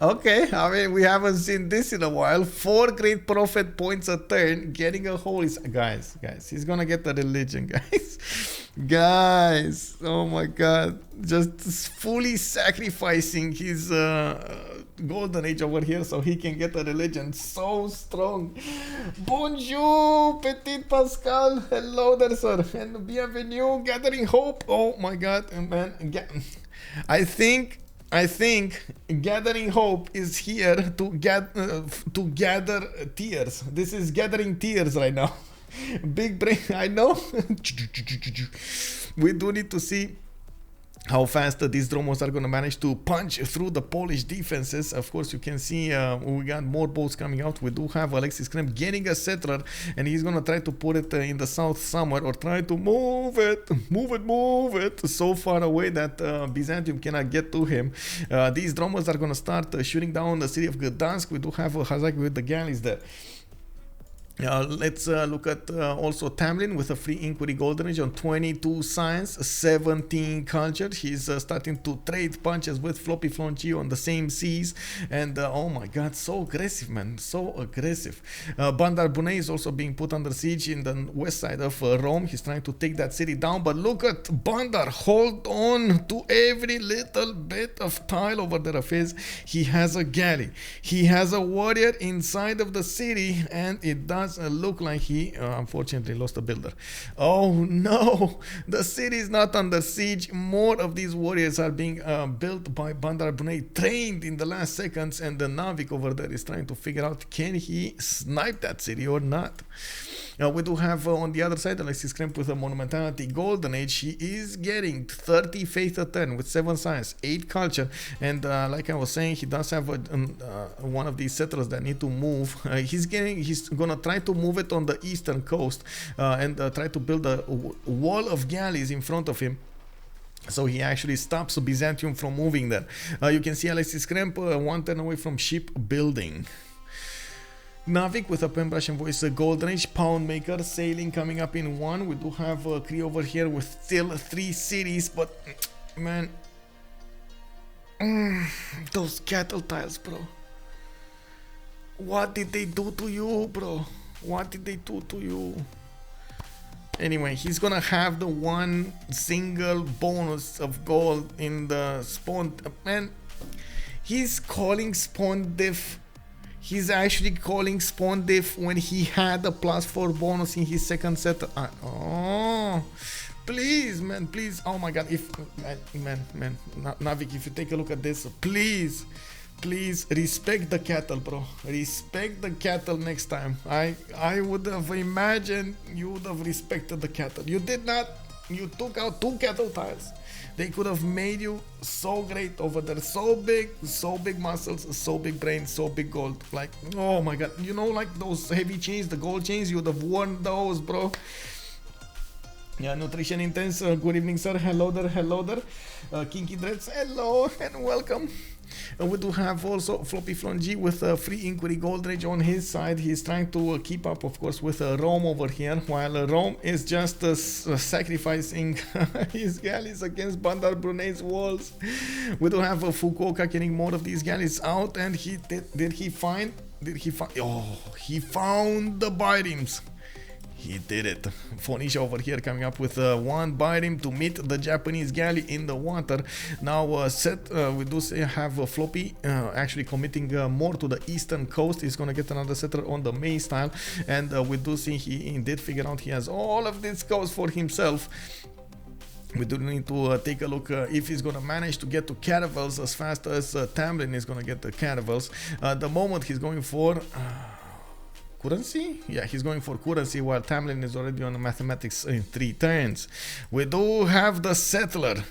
Okay, I mean, we haven't seen this in a while. 4 great prophet points a turn, getting a holy. Guys, he's gonna get the religion, guys. Oh my god, just fully sacrificing his golden age over here so he can get a religion. So strong. Bonjour, petit Pascal. Hello there, sir, and bienvenue, gathering hope. Oh my god, man. I think gathering hope is here to gather tears. This is gathering tears right now. Big brain, I know. We do need to see how fast these Dromos are going to manage to punch through the Polish defenses. Of course, you can see we got more boats coming out. We do have Alexis Krempp getting a settler, and he's going to try to put it in the south somewhere, or try to move it so far away that Byzantium cannot get to him. These Dromos are going to start shooting down the city of Gdansk. We do have Hazaggi with the galleys there. Let's look at also Tamlyn with a free inquiry golden age on 22 science, 17 culture. He's starting to trade punches with Floppyflong on the same seas, and oh my god, so aggressive, man, so aggressive. Bandar Bunei is also being put under siege in the west side of Rome. He's trying to take that city down, but look at Bandar, hold on to every little bit of tile over there of his. He has a galley, he has a warrior inside of the city, and it does look like he unfortunately lost a builder. Oh no, the city is not under siege. More of these warriors are being built by Bandar Bunei, trained in the last seconds, and the Nawyk over there is trying to figure out, can he snipe that city or not. We do have on the other side Alexis Krempp with a monumentality golden age. He is getting 30 faith a turn with 7 science, 8 culture, and like I was saying, he does have one of these settlers that need to move. He's gonna try to move it on the eastern coast and try to build a wall of galleys in front of him, so he actually stops Byzantium from moving there. You can see Alexis Krempp 1 turn away from shipbuilding. Nawyk with a pen brush and voice golden age, pound maker, sailing coming up in 1. We do have Cree over here with still 3 cities, but man, those cattle tiles, bro. What did they do to you, bro? What did they do to you? Anyway, he's gonna have the one single bonus of gold in the spawn. Man, he's calling spawn diff. He's actually calling spawn diff when he had a +4 bonus in his second set. Oh, please, man, please. Oh my god, if man, Nawyk, if you take a look at this, please respect the cattle, bro. Respect the cattle next time. I would have imagined you would have respected the cattle. You did not. You took out 2 cattle tiles. They could have made you so great over there. So big muscles, so big brain, so big gold. Like, oh my god. You know, like those heavy chains, the gold chains, you would have worn those, bro. Yeah, Nutrition Intense, good evening, sir. Hello there. Kinky Dreads, hello and welcome. We do have also Floppyflong with a free inquiry gold rage on his side. He's trying to keep up, of course, with Rome over here, while Rome is just sacrificing his galleys against Bandar Brunei's walls. We do have Fukuoka getting more of these galleys out, and did he find? Oh, he found the biremes. He did it. Phoenicia over here coming up with 1 bireme to meet the Japanese galley in the water. Now we do have Floppy actually committing more to the eastern coast. He's gonna get another settler on the May style, and we do see he did figure out he has all of this coast for himself. We do need to take a look if he's gonna manage to get to caravels as fast as Tamlyn is gonna get the caravels. The moment he's going for currency? Yeah, he's going for currency, while Tamlyn is already on mathematics in 3 turns. We do have the settler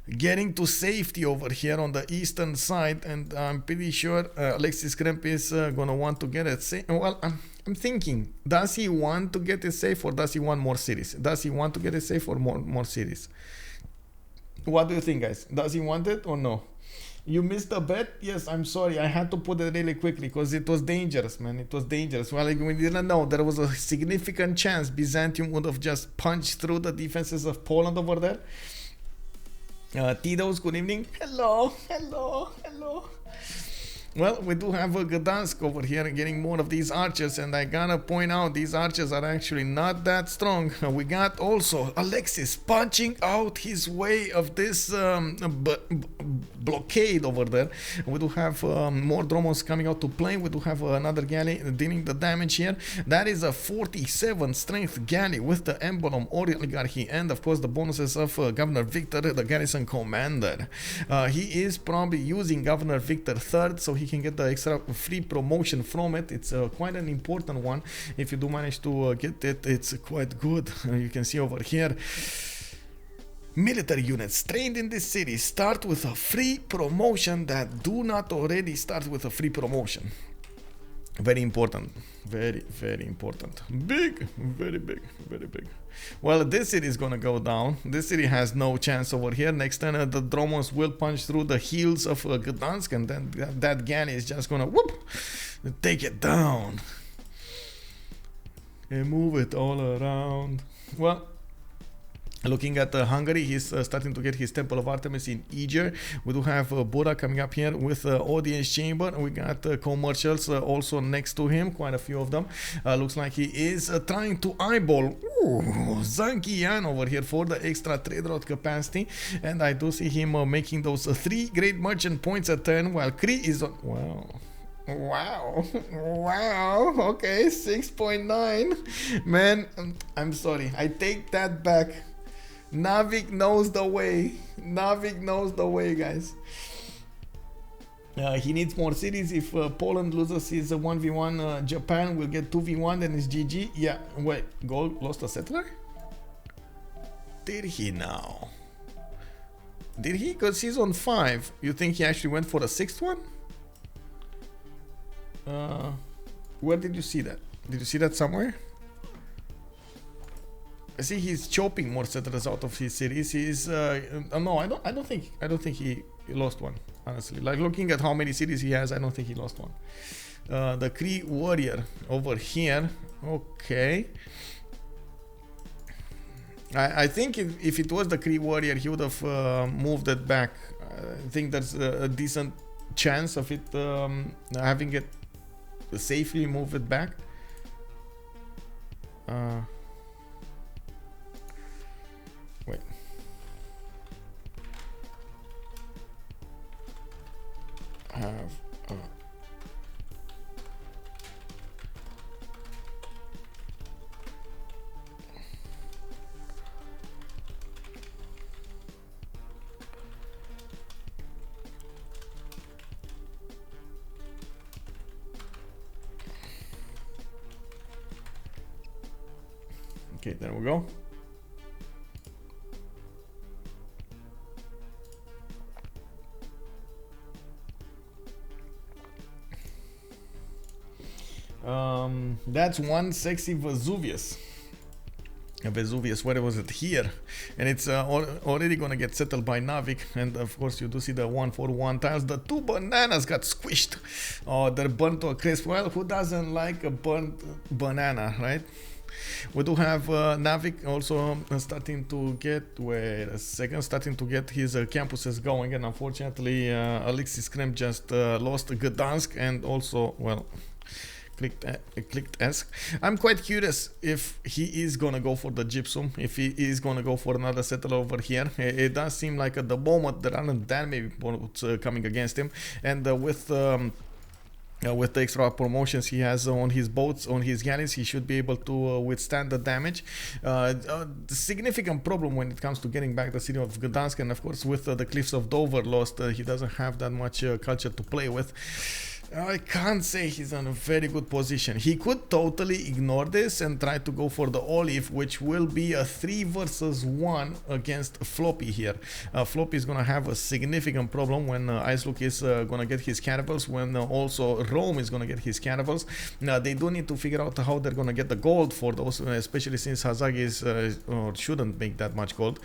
getting to safety over here on the eastern side, and I'm pretty sure Alexis Krempp is gonna want to get it safe. Well, I'm thinking, does he want to get it safe, or does he want more cities? Does he want to get it safe or more cities? What do you think, guys? Does he want it or no? You missed the bet? Yes, I'm sorry. I had to put it really quickly because it was dangerous, man. It was dangerous. Well, we didn't know. There was a significant chance Byzantium would have just punched through the defenses of Poland over there. Tidos, good evening. Hello. Well, we do have a Gdansk over here getting more of these archers, and I gotta point out these archers are actually not that strong. We got also Alexis punching out his way of this blockade over there. We do have more Dromos coming out to play. We do have another galley dealing the damage here. That is a 47 strength galley with the emblem oligarchy, and of course the bonuses of Governor Victor, the garrison commander. He is probably using Governor Victor III, so he can get the extra free promotion from it. It's quite an important one. If you do manage to get it, it's quite good. You can see over here, military units trained in this city start with a free promotion that do not already start with a free promotion. Very important. Very important. Big. Very big. Well, this city is gonna go down. This city has no chance over here. Next turn, the Dromos will punch through the heels of Gdansk, and then that galley is just gonna whoop, take it down. and move it all around. Well, looking at Hungary, he's starting to get his Temple of Artemis in Eger. We do have Buddha coming up here with Audience Chamber. We got commercials also next to him, quite a few of them. Looks like he is trying to eyeball Zangian over here for the extra trade route capacity. And I do see him making those 3 great merchant points a turn while Cree is on... Wow, okay, 6.9. Man, I'm sorry, I take that back. Nawyk knows the way. Nawyk knows the way, guys. He needs more cities. If Poland loses his 1v1, Japan will get 2v1, then it's GG. Yeah, wait, Gaul lost a settler? Did he now? Did he? Because he's on 5. You think he actually went for a 6th one? Where did you see that? Did you see that somewhere? I see he's chopping more settlers out of his cities. He's no, I don't think he lost one, honestly. Like, looking at how many cities he has, I don't think he lost one. The Cree warrior over here. Okay. I think if it was the Cree warrior, he would have moved it back. I think there's a decent chance of it having it safely move it back. Wait. Okay, there we go. That's one sexy Vesuvius. Vesuvius, where was it? Here. And it's already gonna get settled by Nawyk. And of course you do see the 141 tiles. The 2 bananas got squished. Oh, they're burnt to a crisp. Well, who doesn't like a burnt banana, right? We do have Nawyk also starting to get, starting to get his campuses going, and unfortunately Alexis Krempp just lost Gdansk and also, well, clicked ask. I'm quite curious if he is gonna go for the gypsum, if he is gonna go for another settler over here. It does seem like at the moment there aren't that many boats coming against him, and with the extra promotions he has on his boats, on his galleys, he should be able to withstand the damage. The significant problem when it comes to getting back the city of Gdansk, and of course with the cliffs of Dover lost, he doesn't have that much culture to play with. I can't say he's in a very good position. He could totally ignore this and try to go for the olive, which will be a 3 versus 1 against Floppy here. Floppy is gonna have a significant problem when IceLuc is gonna get his caravels, when also Rome is gonna get his caravels. Now they do need to figure out how they're gonna get the gold for those, especially since Hazaggi is, shouldn't make that much gold.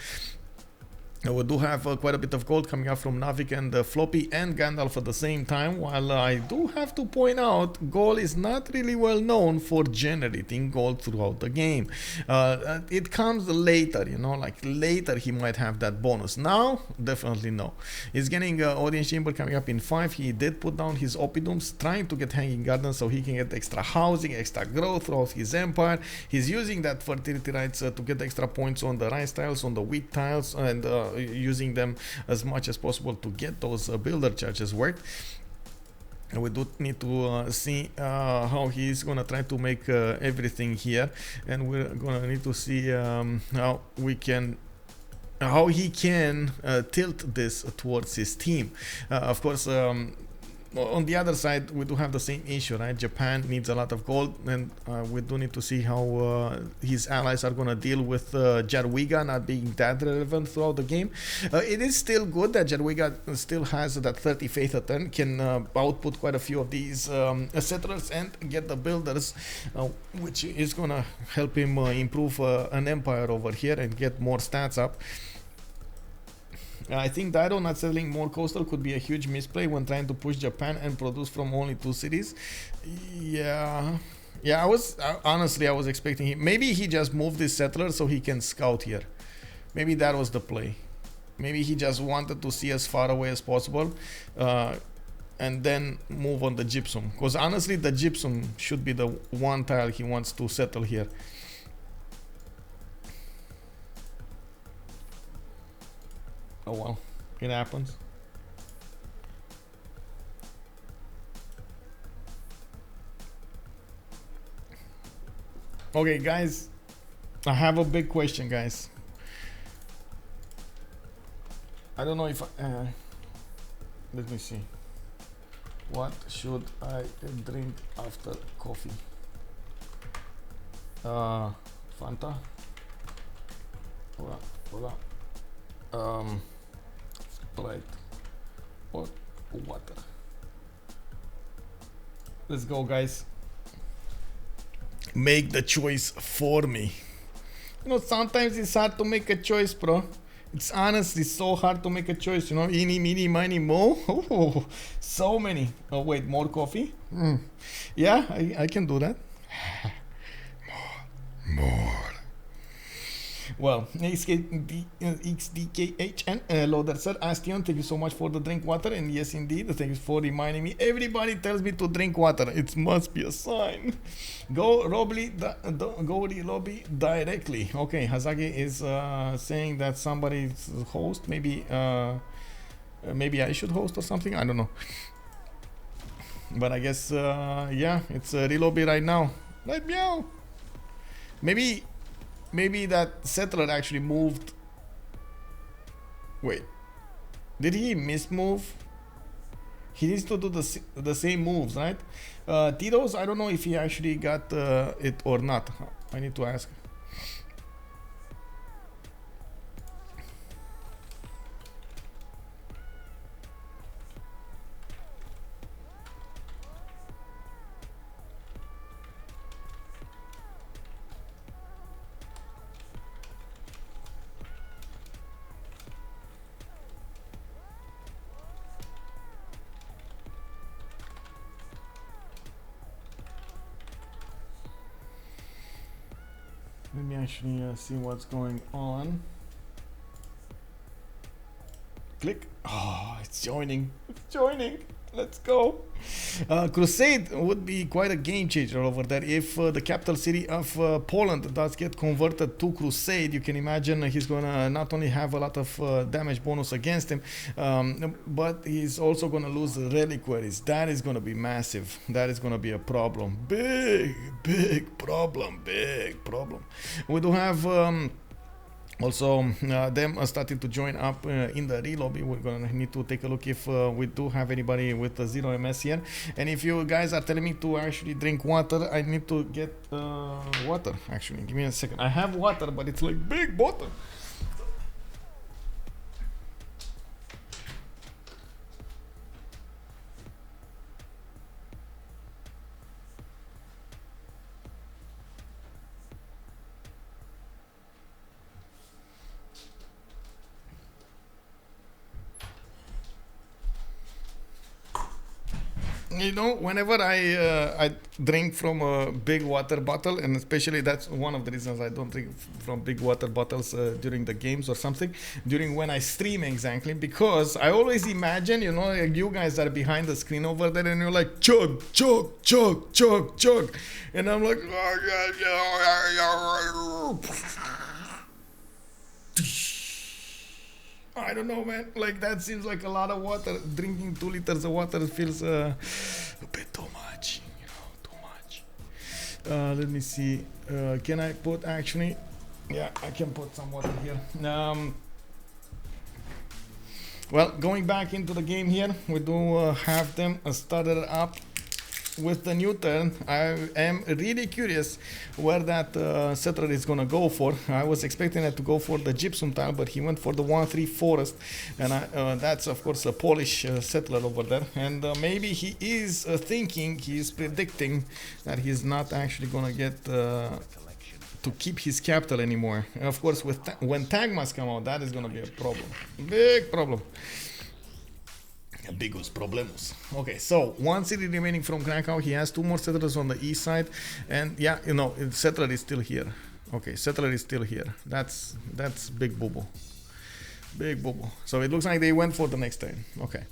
We do have quite a bit of gold coming up from Nawyk and Floppy and Gandalf at the same time, while I do have to point out Gaul is not really well known for generating gold throughout the game. It comes later, you know, like later he might have that bonus. Now, definitely no. He's getting Audience Chamber coming up in 5. He did put down his Oppidums, trying to get Hanging Gardens so he can get extra housing, extra growth throughout his empire. He's using that fertility rights to get extra points on the rice tiles, on the wheat tiles, and using them as much as possible to get those builder charges worked. And we do need to see how he's gonna try to make everything here, and we're gonna need to see how he can tilt this towards his team. Of course, on the other side, we do have the same issue, right? Japan needs a lot of gold, and we do need to see how his allies are going to deal with Jadwiga not being that relevant throughout the game. It is still good that Jadwiga still has that 30 faith a turn, can output quite a few of these settlers and get the builders, which is going to help him improve an empire over here and get more stats up. I think Daido not settling more coastal could be a huge misplay when trying to push Japan and produce from only 2 cities. Yeah, Yeah, honestly, I was expecting him. Maybe he just moved this settler so he can scout here. Maybe that was the play. Maybe he just wanted to see as far away as possible, and then move on the gypsum. Because honestly, the gypsum should be the one tile he wants to settle here. Oh well, it happens. Okay, guys, I have a big question, guys. I don't know if let me see. What should I drink after coffee? Fanta. Hola. Sprite or water. Let's go, guys. Make the choice for me. You know, sometimes it's hard to make a choice, bro. It's honestly so hard to make a choice, you know. Eeny, meeny, miny, mo. Oh, so many. Oh, wait, more coffee? Yeah, I can do that. More. Well, XDKHN Loader sir, Astion, thank you so much for the drink water. And yes, indeed, thank you for reminding me. Everybody tells me to drink water. It must be a sign. Go lobby directly. Okay, Hazaggi is saying that somebody's host. Maybe I should host or something. I don't know. But I guess yeah, it's a relobby right now. Right, meow. Maybe that settler actually moved. Wait, did he mismove? He needs to do the same moves, right? Tito's, I don't know if he actually got it or not. I need to ask. Let me actually see what's going on. Click. Oh, it's joining. It's joining. Let's go. Crusade would be quite a game changer over there. If the capital city of Poland does get converted to Crusade, you can imagine he's gonna not only have a lot of damage bonus against him, but he's also gonna lose reliquaries. That is gonna be massive. That is gonna be a problem. Big problem. We do have also them starting to join up in the relobby. We're gonna need to take a look if we do have anybody with 0 MS here. And if you guys are telling me to actually drink water, I need to get water. Actually, give me a second. I have water, but it's like big bottle. You know, whenever I drink from a big water bottle, and especially that's one of the reasons I don't drink from big water bottles during the games or something, during when I stream exactly, because I always imagine, you know, you guys are behind the screen over there and you're like, chug, and I'm like, I don't know, man. Like, that seems like a lot of water. Drinking 2 liters of water feels a bit too much. You know, too much. Let me see. Can I put actually? Yeah, I can put some water here. Well, going back into the game here, we do have them started up with the new turn. I am really curious where that settler is gonna go for. I was expecting it to go for the gypsum tile, but he went for the 1-3 forest, and that's of course a Polish settler over there. And maybe he is thinking, he is predicting that he's not actually gonna get to keep his capital anymore. And of course, when Tagmas come out, that is gonna be a problem, big problem. Bigus problemus. Okay, so one city remaining from Krakow. He has 2 more settlers on the east side, and yeah, you know, settler is still here. Okay, settler is still here. That's big boo boo. Big boo boo. So it looks like they went for the next turn. Okay.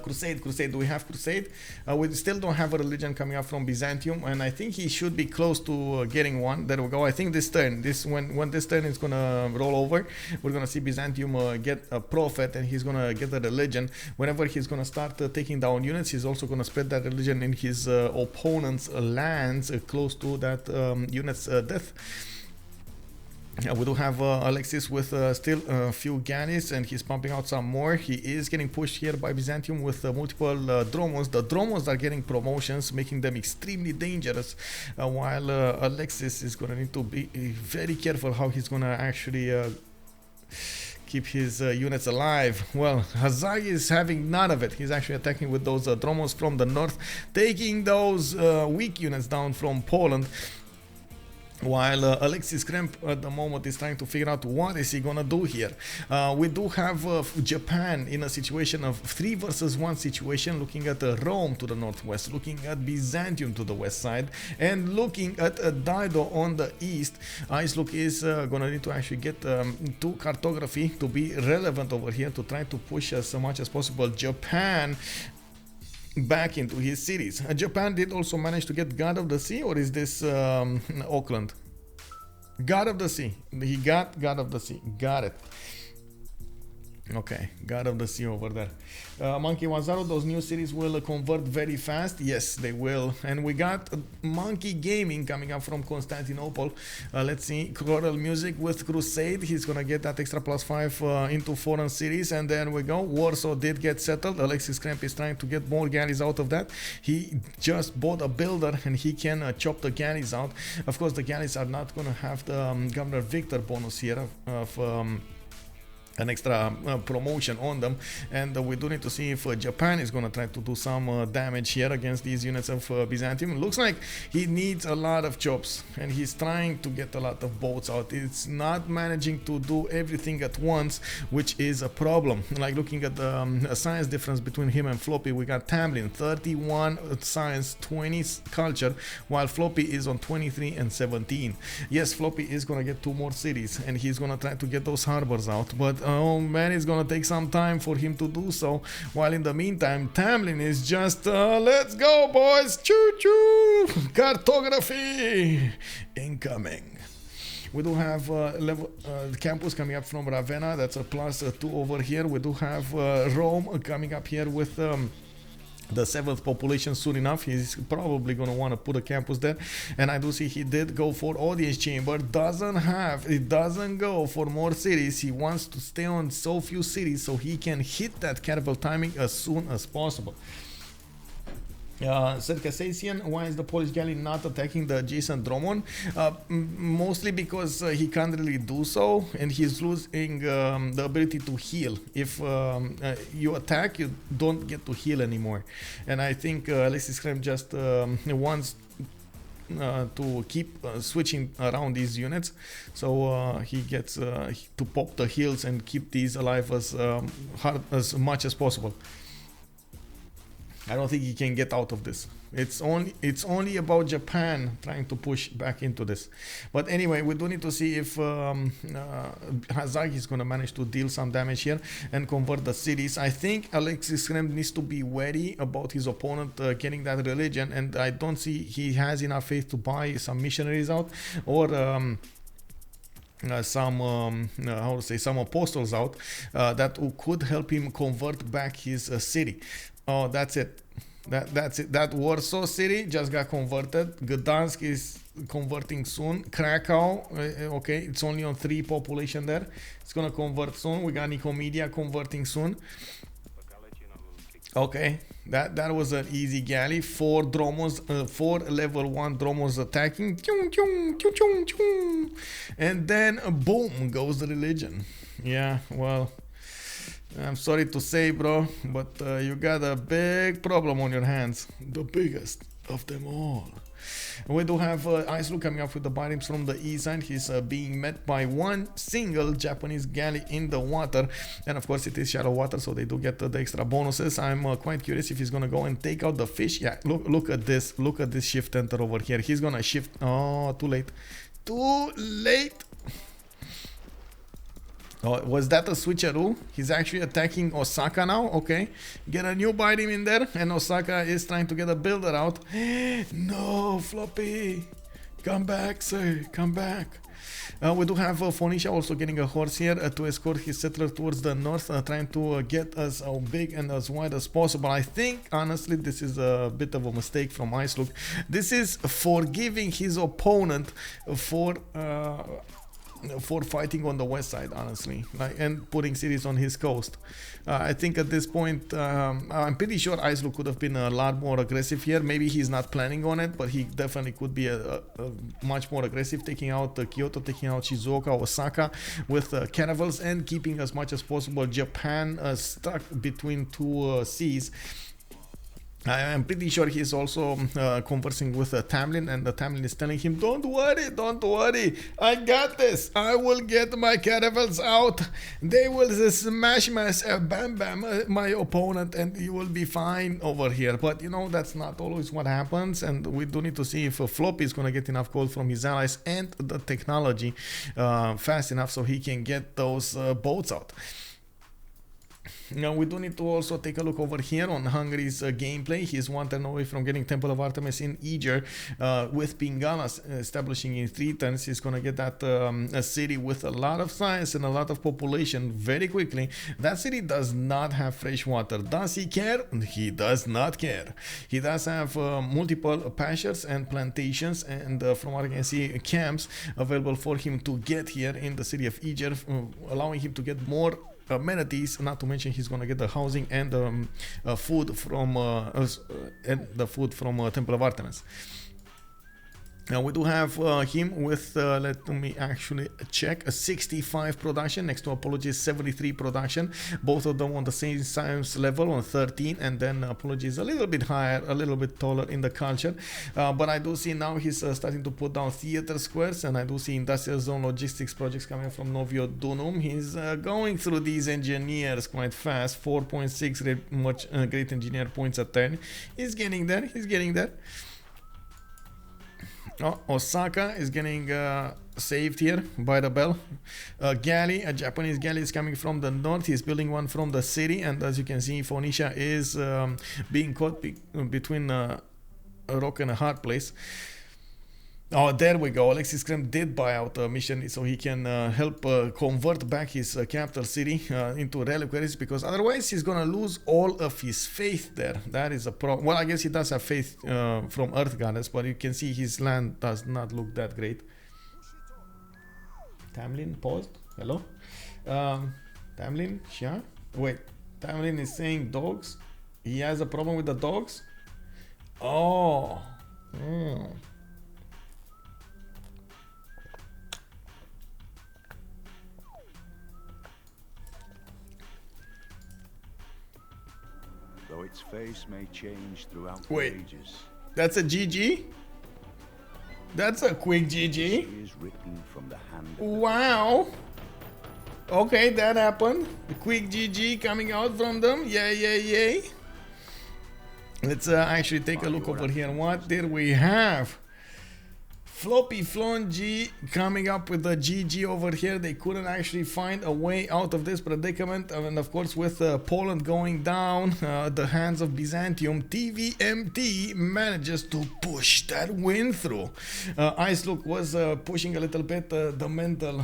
Crusade. Do we have Crusade? We still don't have a religion coming up from Byzantium, and I think he should be close to getting one. There we go. I think this turn, when this turn is gonna roll over, we're gonna see Byzantium get a prophet, and he's gonna get a religion. Whenever he's gonna start taking down units, he's also gonna spread that religion in his opponent's lands close to that unit's death. We do have Alexis with still a few galleys, and he's pumping out some more. He is getting pushed here by Byzantium with multiple dromos. The dromos are getting promotions, making them extremely dangerous, while Alexis is going to need to be very careful how he's going to actually keep his units alive. Well, Hazaggi is having none of it. He's actually attacking with those dromos from the north, taking those weak units down from Poland. While Alexis Krempp at the moment is trying to figure out what is he gonna do here. We do have Japan in a situation of 3 versus 1 situation, looking at Rome to the northwest, looking at Byzantium to the west side, and looking at Dido on the east. IceLuc is gonna need to actually get to cartography to be relevant over here, to try to push as much as possible Japan back into his cities. Japan did also manage to get God of the Sea, or is this Auckland? God of the Sea. He got God of the Sea. Got it. Okay, God of the Sea over there. Monkey Wazaru, those new cities will convert very fast. Yes, they will. And we got Monkey Gaming coming up from Constantinople. Let's see, choral music with Crusade. He's gonna get that extra +5 into foreign cities, and there we go. Warsaw did get settled. Alexis Krempp is trying to get more galleys out of that. He just bought a builder, and he can chop the galleys out. Of course, the galleys are not gonna have the Governor Victor bonus here of an extra promotion on them, and we do need to see if Japan is going to try to do some damage here against these units of Byzantium. Looks like he needs a lot of chops, and he's trying to get a lot of boats out. It's not managing to do everything at once, which is a problem. Like looking at the science difference between him and Floppy, we got Tamlym 31 science, 20 culture, while Floppy is on 23 and 17. Yes, Floppy is going to get 2 more cities, and he's going to try to get those harbors out, but oh man, it's gonna take some time for him to do so. While in the meantime, Tamlyn is just let's go, boys, choo-choo, cartography incoming. We do have campus coming up from Ravenna. That's a +2 over here. We do have Rome coming up here with the 7th population soon enough. He's probably going to want to put a campus there, and I do see he did go for audience chamber. Doesn't go for more cities. He wants to stay on so few cities so he can hit that caravel timing as soon as possible. Circassian, why is the Polish galley not attacking the adjacent Dromon? Mostly because he can't really do so, and he's losing the ability to heal. If you attack, you don't get to heal anymore. And I think Alexis Krempp just wants to keep switching around these units, so he gets to pop the heals and keep these alive as much as possible. I don't think he can get out of this. It's only about Japan trying to push back into this. But anyway, we do need to see if Hazaggi is going to manage to deal some damage here and convert the cities. I think Alexis Krempp needs to be wary about his opponent getting that religion, and I don't see he has enough faith to buy some missionaries out, or some apostles out that could help him convert back his city. Oh, that's it. That's it. That Warsaw city just got converted. Gdansk is converting soon. Krakow, okay, it's only on 3 population there. It's gonna convert soon. We got Nicomedia converting soon. Okay, that was an easy galley. 4 dromos, 4 level 1 dromos attacking. And then boom goes the religion. Yeah, well, I'm sorry to say, bro, but you got a big problem on your hands. The biggest of them all. We do have IceLuc coming up with the bottoms from the east side. He's being met by one single Japanese galley in the water, and of course it is shallow water, so they do get the extra bonuses. I'm quite curious if he's gonna go and take out the fish. Yeah, look at this shift enter over here. He's gonna shift. Oh, too late. Oh, was that a switcheroo? He's actually attacking Osaka now. Okay, get a new bite him in there, and Osaka is trying to get a builder out. No, Floppy, come back, sir, come back. We do have Phoenicia also getting a horse here to escort his settler towards the north, trying to get as big and as wide as possible. I think, honestly, this is a bit of a mistake from IceLuc. This is forgiving his opponent for fighting on the west side, honestly, and putting cities on his coast. I think at this point, I'm pretty sure IceLuc could have been a lot more aggressive here. Maybe he's not planning on it, but he definitely could be a much more aggressive, taking out Kyoto, taking out Shizuoka, Osaka with caravels, and keeping as much as possible Japan stuck between two seas. I'm pretty sure he's also conversing with Tamlyn, and the Tamlyn is telling him, don't worry, I got this. I will get my caravels out. They will smash my opponent, and you will be fine over here. But you know, that's not always what happens, and we do need to see if Floppy is going to get enough gold from his allies and the technology fast enough so he can get those boats out. Now we do need to also take a look over here on Hungary's gameplay. He's one turn away from getting Temple of Artemis in Eger, with Pingala establishing in 3 turns. He's gonna get that a city with a lot of science and a lot of population very quickly. That city does not have fresh water. Does he care? He does not care. He does have multiple pastures and plantations, and from what I can see, camps available for him to get here in the city of Eger, allowing him to get more amenities, not to mention he's gonna get the housing and food from Temple of Artemis. Now we do have him with, let me actually check, a 65 production next to Apology's 73 production, both of them on the same science level on 13, and then Apology is a little bit higher, a little bit taller in the culture, but I do see now he's starting to put down theater squares, and I do see industrial zone logistics projects coming from Novio Dunum. He's going through these engineers quite fast, 4.6 great engineer points a turn. He's getting there. Oh, Osaka is getting saved here by the bell. A Japanese galley is coming from the north. He's building one from the city, and as you can see, Phoenicia is being caught between a rock and a hard place. Oh, there we go. Alexis Krempp did buy out a mission so he can help convert back his capital city into reliquaries, because otherwise he's gonna lose all of his faith there. That is a problem. Well, I guess he does have faith from Earth Goddess, but you can see his land does not look that great. Tamlyn paused. Hello? Tamlyn? Yeah? Wait. Tamlyn is saying dogs? He has a problem with the dogs? Oh. Though its face may change throughout the ages. That's a GG? That's a quick GG. Is written from the hand of wow. Okay, that happened. A quick GG coming out from them. Yay. Let's actually take a look over here. What did we have? Floppyflong coming up with the GG over here. They couldn't actually find a way out of this predicament, and of course with Poland going down the hands of Byzantium, TVMT manages to push that win through. IceLuc was pushing a little bit the mental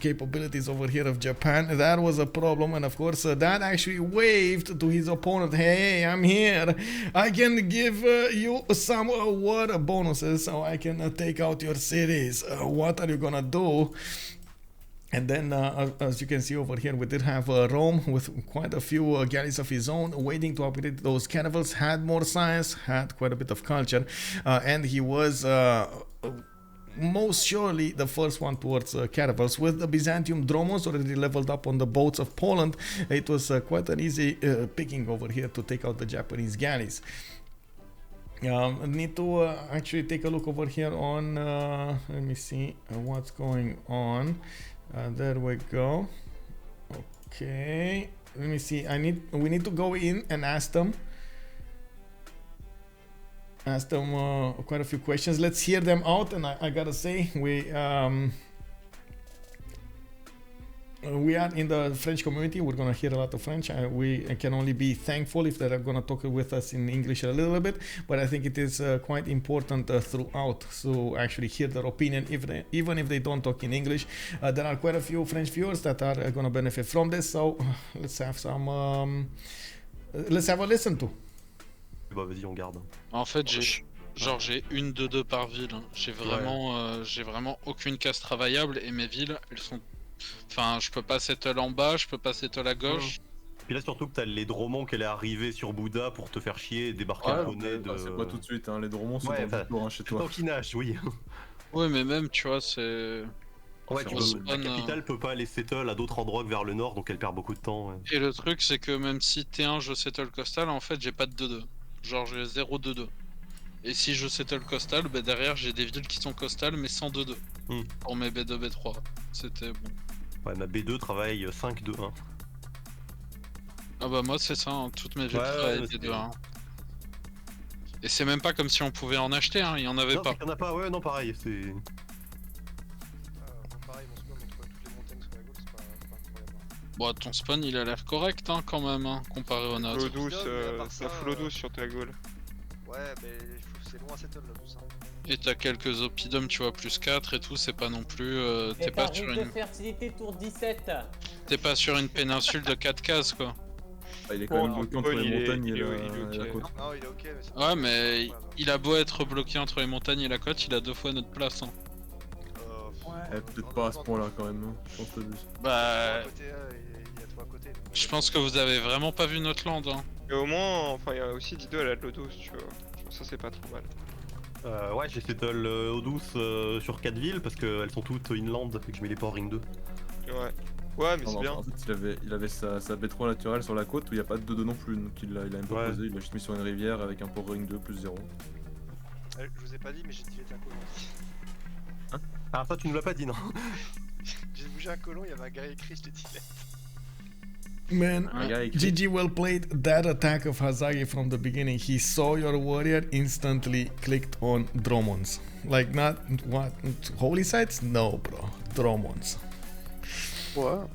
capabilities over here of Japan. That was a problem, and of course that actually waved to his opponent, hey, I'm here, I can give you some war bonuses, so I can take out your cities. What are you gonna do? And then as you can see over here, we did have Rome with quite a few galleys of his own waiting to upgrade those caravels, had more science, had quite a bit of culture, and he was most surely the first one towards caravels. With the Byzantium Dromos already leveled up on the boats of Poland, it was quite an easy picking over here to take out the Japanese galleys. I need to actually take a look over here on, let me see what's going on. There we go. Okay, let me see. We need to go in and ask them quite a few questions. Let's hear them out. And I gotta say, we are in the French community. We're gonna hear a lot of French. We can only be thankful if they're gonna talk with us in English a little bit, but I think it is quite important throughout to actually hear their opinion, even if they don't talk in English. There are quite a few French viewers that are gonna benefit from this, so let's have some let's have a listen to. Bah vas-y, on garde. En fait, j'ai 1-2-2 par ville. J'ai vraiment aucune case travaillable et mes villes, elles sont. Enfin, je peux pas settle en bas, je peux pas settle à gauche. Puis là, surtout que t'as les Dromons qui allaient arriver sur Bouddha pour te faire chier et débarquer à Poney de. C'est pas tout de suite, hein. Les Dromons sont dans le tour chez toi. Tankinage, oui. Ouais, mais même, tu vois, c'est. Ouais, la capitale peut pas aller settle à d'autres endroits que vers le nord, donc elle perd beaucoup de temps. Ouais. Et le truc, c'est que même si T1 je settle coastal, en fait, j'ai pas de 2-2. Genre, j'ai 0-2-2. Et si je settle coastal, bah derrière, j'ai des villes qui sont coastales, mais sans 2-2. Pour mes B2, B3. C'était bon. Ouais, ma B2 travaille 5-2-1. Ah bah moi c'est ça, hein. Toutes mes villes travaillent B2-1. Et c'est même pas comme si on pouvait en acheter, hein. Il y en avait pas. Il y en a pas, ouais, non pareil, c'est... pareil, mon spawn entre toutes les montagnes sur la Gaul, c'est pas incroyable. Bon, ton spawn il a l'air correct, hein, quand même, hein, comparé au nôtre. Ça flow douce sur ta Gaul. Ouais, mais c'est loin à settle là tout ça. Et t'as quelques oppidums, tu vois, plus 4 et tout, c'est pas non plus... t'es pas sur une... de fertilité tour 17. T'es pas sur une péninsule de 4 cases, quoi. Ah, il est quand même bloqué entre les montagnes et la côte. Non, il est ok, mais ouais, mais il a beau être bloqué entre les montagnes et la côte, il a 2 fois notre place, hein. Ouais, peut-être pas à ce point-là, quand même, hein. Je pense que bah... Je pense que vous avez vraiment pas vu notre land, hein. Mais au moins, enfin, il y a aussi Dido, elle a de l'eau douce, tu vois. Ça, c'est pas trop mal. Ouais, j'ai settle eau douce sur 4 villes parce qu'elles sont toutes inland et que je mets les ports ring 2. Ouais. Ouais, mais c'est bien. En fait, il avait sa B3 naturelle sur la côte où il n'y a pas de 2-2 non plus, donc il a même pas posé, il l'a juste mis sur une rivière avec un port ring 2 plus 0. Je vous ai pas dit, mais j'ai tiré un colon aussi. Hein? Ah, ça tu nous l'as pas dit, non? J'ai bougé un colon, il y avait un guerrier Cree, je t'ai dit. Man, GG well played. That attack of Hazaggi from the beginning, he saw your warrior, instantly clicked on Dromons. Like not, what, holy sites? No bro, Dromons. What?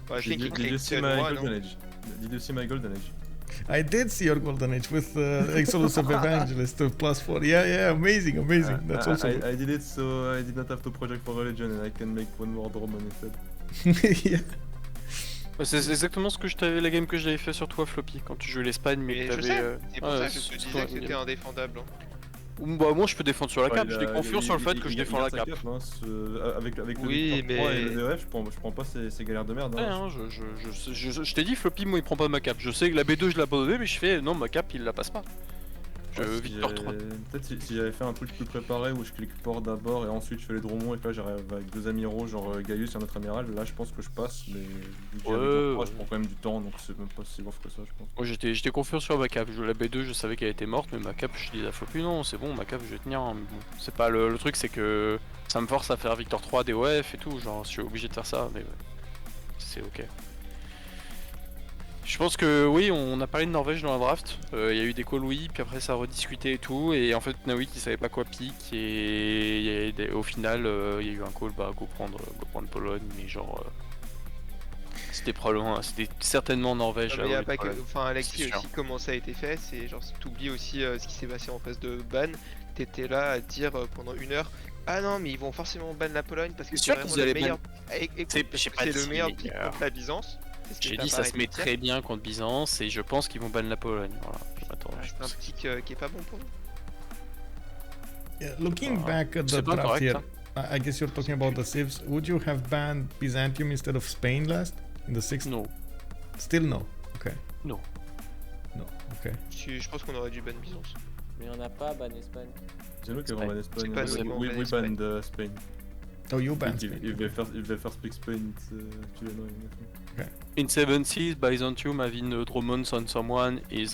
I think he did you see my golden age? Did you see my golden age? I did see your golden age with Exclusive Evangelist +4. Yeah, amazing. That's awesome. I did it so I did not have to project for religion and I can make one more Dromon instead. Yeah. C'est exactement ce que la game que j'avais fait sur toi, Floppy, quand tu jouais l'Espagne, mais je sais, c'est pour ça que je te disais que c'était indéfendable. Bah moi je peux défendre sur la cape, j'étais confiant sur le fait que je défends la cape. Avec le oui, mais... 3 et le DEF, je prends pas ces galères de merde. Ouais, hein, je t'ai dit, Floppy, moi il prend pas ma cape. Je sais que la B2 je l'ai abandonnée, mais je fais non, ma cape il la passe pas. Peut-être si j'avais fait un truc plus préparé où je clique port d'abord et ensuite je fais les Dromons et que là j'arrive avec 2 amiraux genre Gaius et un autre amiral, là je pense que je passe, mais vu que je prends quand même du temps donc c'est même pas si off que ça je pense. Moi j'étais confiant sur ma cape, la B2 je savais qu'elle était morte mais ma cape je dis à Floppy non c'est bon ma cape je vais tenir, hein. Bon, c'est pas le truc c'est que ça me force à faire Victor 3 DOF et tout, genre je suis obligé de faire ça mais ouais, c'est ok. Je pense que oui, on a parlé de Norvège dans la draft, il y a eu des calls oui, puis après ça a rediscuté et tout, et en fait Nawyk il savait pas quoi pick, et au final il y a eu un call, bah go prendre Pologne, mais genre c'était probablement, c'était certainement Norvège. Il y a pas que, enfin Alexis aussi comment ça a été fait, c'est genre t'oublies aussi ce qui s'est passé en phase de ban, t'étais là à dire pendant 1 heure, ah non mais ils vont forcément ban la Pologne parce que c'est vraiment le meilleur, c'est le meilleur pick contre la Byzance. J'ai dit ça se met très bien contre Byzance et je pense qu'ils vont ban la Pologne. Voilà. C'est un pick qui est pas bon pour nous. Yeah, looking back at the draft here, I guess you're talking about the civs. Would you have banned Byzantium instead of Spain last in the 6th? No. Still no. Okay. No. No. Okay. Je pense qu'on aurait dû ban Byzance. Mais on n'a pas ban Espagne. C'est nous qui avons ban Espagne. We banned Spain. Oh, you banned Spain. If they first pick Spain, it's too annoying. Okay. In 7th, Byzantium having Dromons on someone is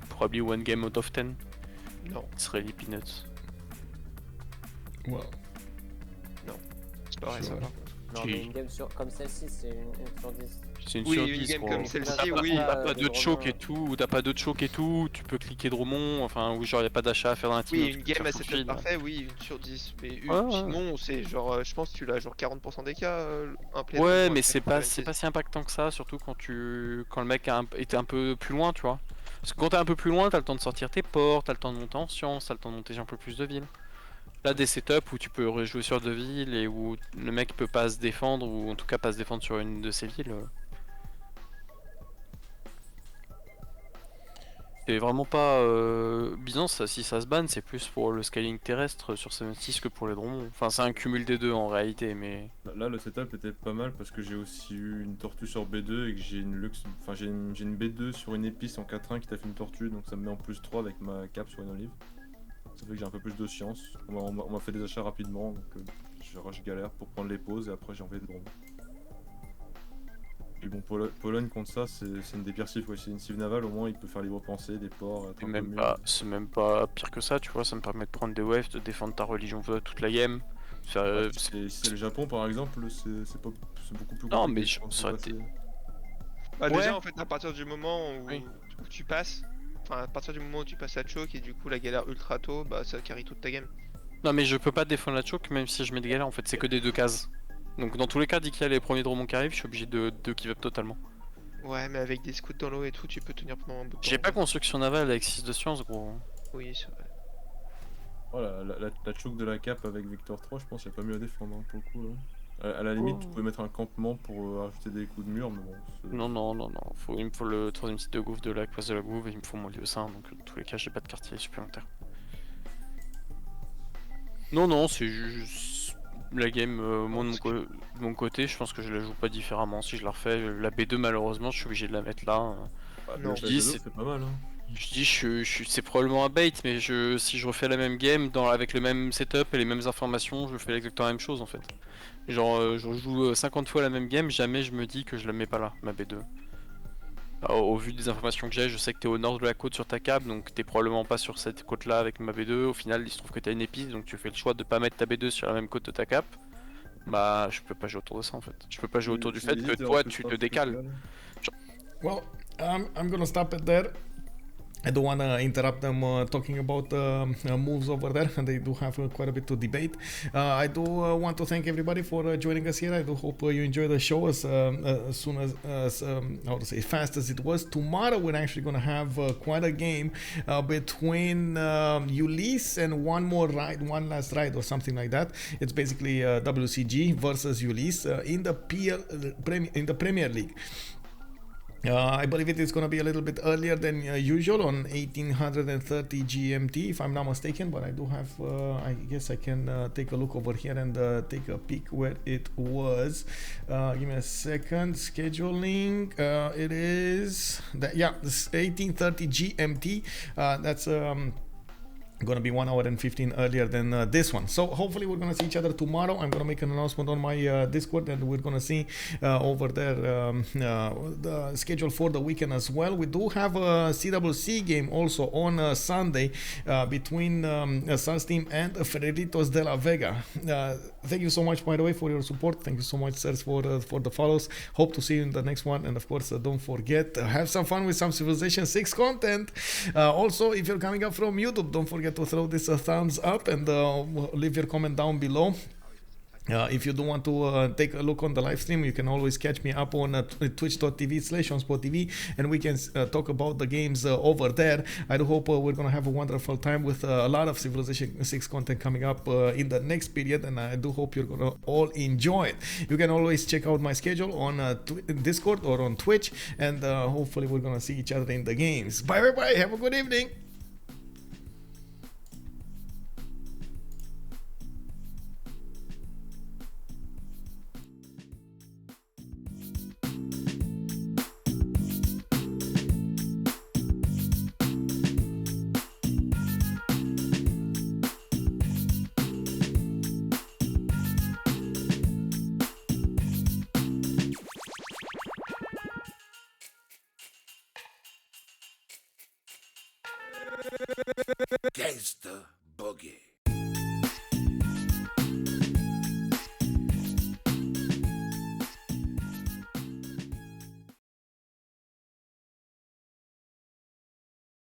probably 1 game out of 10. Non. Israeli Peanuts. Wow. Non. C'est pas vrai ça par contre. Non, mais une game comme celle-ci, c'est une sur 10. C'est une Oui, sur une 10, game gros. comme celle-ci, T'as oui. pas de choke et tout, t'as pas de choke et tout, tu peux cliquer Dromon, enfin, ou genre y'a pas d'achat à faire dans la team. Oui, une game à setup parfait, oui, une sur 10. Mais sinon, c'est genre, je pense que tu l'as genre 40% des cas, un play. Ouais, mais c'est pas si impactant que ça, surtout quand le mec était un peu plus loin, tu vois. Parce que quand t'es un peu plus loin, t'as le temps de sortir tes ports, t'as le temps de monter en science, t'as le temps de monter un peu plus de villes. Là, des setups où tu peux rejouer sur 2 villes et où le mec peut pas se défendre, ou en tout cas pas se défendre sur une de ces villes. C'est vraiment pas Byzance, si ça se banne, c'est plus pour le scaling terrestre sur 7-6 que pour les dromons. Enfin, c'est un cumul des deux en réalité, mais. Là, le setup était pas mal parce que j'ai aussi eu une tortue sur B2 et que j'ai une Lux. Enfin, j'ai une B2 sur une épice en 4-1 qui t'a fait une tortue, donc ça me met en plus 3 avec ma cape sur une olive. Ça fait que j'ai un peu plus de science. On m'a fait des achats rapidement, donc je galère pour prendre les pauses et après j'ai envoyé des dromons. Et bon, Pologne contre ça, c'est une des pires cifs. C'est une cive navale, au moins il peut faire libre pensée, des ports. C'est même pas pire que ça, tu vois. Ça me permet de prendre des waves, de défendre ta religion toute la game. Si c'est le Japon par exemple, c'est beaucoup plus compliqué. Non, mais ça aurait été. Bah, déjà, en fait, à partir du moment où tu passes. Enfin, à partir du moment où tu passes la choke et du coup la galère ultra tôt, bah ça carry toute ta game. Non, mais je peux pas défendre la choke même si je mets des galères, en fait, c'est que des 2 cases. Donc, dans tous les cas, dès qu'il y a les premiers dromons qui arrivent, je suis obligé de give up totalement. Ouais, mais avec des scouts dans l'eau et tout, tu peux tenir pendant un bout de temps. J'ai pas construction navale avec 6 de science, gros. Oui, c'est vrai. Voilà, la choke de la cape avec Victor 3, je pense qu'il n'y a pas mieux à défendre hein, pour le coup. Là. À la limite, tu pouvais mettre un campement pour ajouter des coups de mur, mais bon. Non. Il me faut le 3ème site de gouffre de la place de la gouffre et il me faut mon lieu sain, donc dans tous les cas, j'ai pas de quartier supplémentaire. Non, c'est juste la game, moi de mon côté, je pense que je la joue pas différemment. Si je la refais, la B2, malheureusement, je suis obligé de la mettre là. Non, je dis, c'est pas mal. Hein. Je dis, c'est probablement un bait, mais si je refais la même game avec le même setup et les mêmes informations, je fais exactement la même chose en fait. Genre, je joue 50 fois la même game, jamais je me dis que je la mets pas là, ma B2. Au vu des informations que j'ai, je sais que t'es au nord de la côte sur ta cap, donc t'es probablement pas sur cette côte là avec ma B2. Au final, il se trouve que t'as une épice, donc tu fais le choix de pas mettre ta B2 sur la même côte de ta cap. Bah, je peux pas jouer autour de ça en fait. Je peux pas jouer autour du fait que toi tu te décales. Well, I'm gonna stop it there. I don't want to interrupt them talking about moves over there. They do have quite a bit to debate. I do want to thank everybody for joining us here. I do hope you enjoy the show as soon as fast as it was. Tomorrow we're actually going to have quite a game between Ulysse and one last ride or something like that. It's basically WCG versus Ulysse in the Premier League. I believe it is going to be a little bit earlier than usual on 1830 GMT, if I'm not mistaken, but I do have, I guess I can take a look over here and take a peek where it was. Give me a second. Scheduling. It is, this 1830 GMT. That's gonna be 1 hour and 15 earlier than this one. So hopefully we're gonna see each other tomorrow. I'm gonna make an announcement on my Discord, and we're gonna see over there the schedule for the weekend as well. We do have a CWC game also on Sunday between Sun's team and Ferreritos de la Vega. Thank you so much, by the way, for your support. Thank you so much, sirs, for the follows. Hope to see you in the next one, and of course don't forget, have some fun with some Civilization 6 content. Also, if you're coming up from YouTube, don't forget to throw this a thumbs up and leave your comment down below. If you do want to take a look on the live stream, you can always catch me up on twitch.tv/OnSpotTV, and we can talk about the games over there. I do hope we're going to have a wonderful time with a lot of Civilization 6 content coming up in the next period, and I do hope you're going to all enjoy it. You can always check out my schedule on Discord or on Twitch, and hopefully we're going to see each other in the games. Bye, everybody. Have a good evening. is the boogie.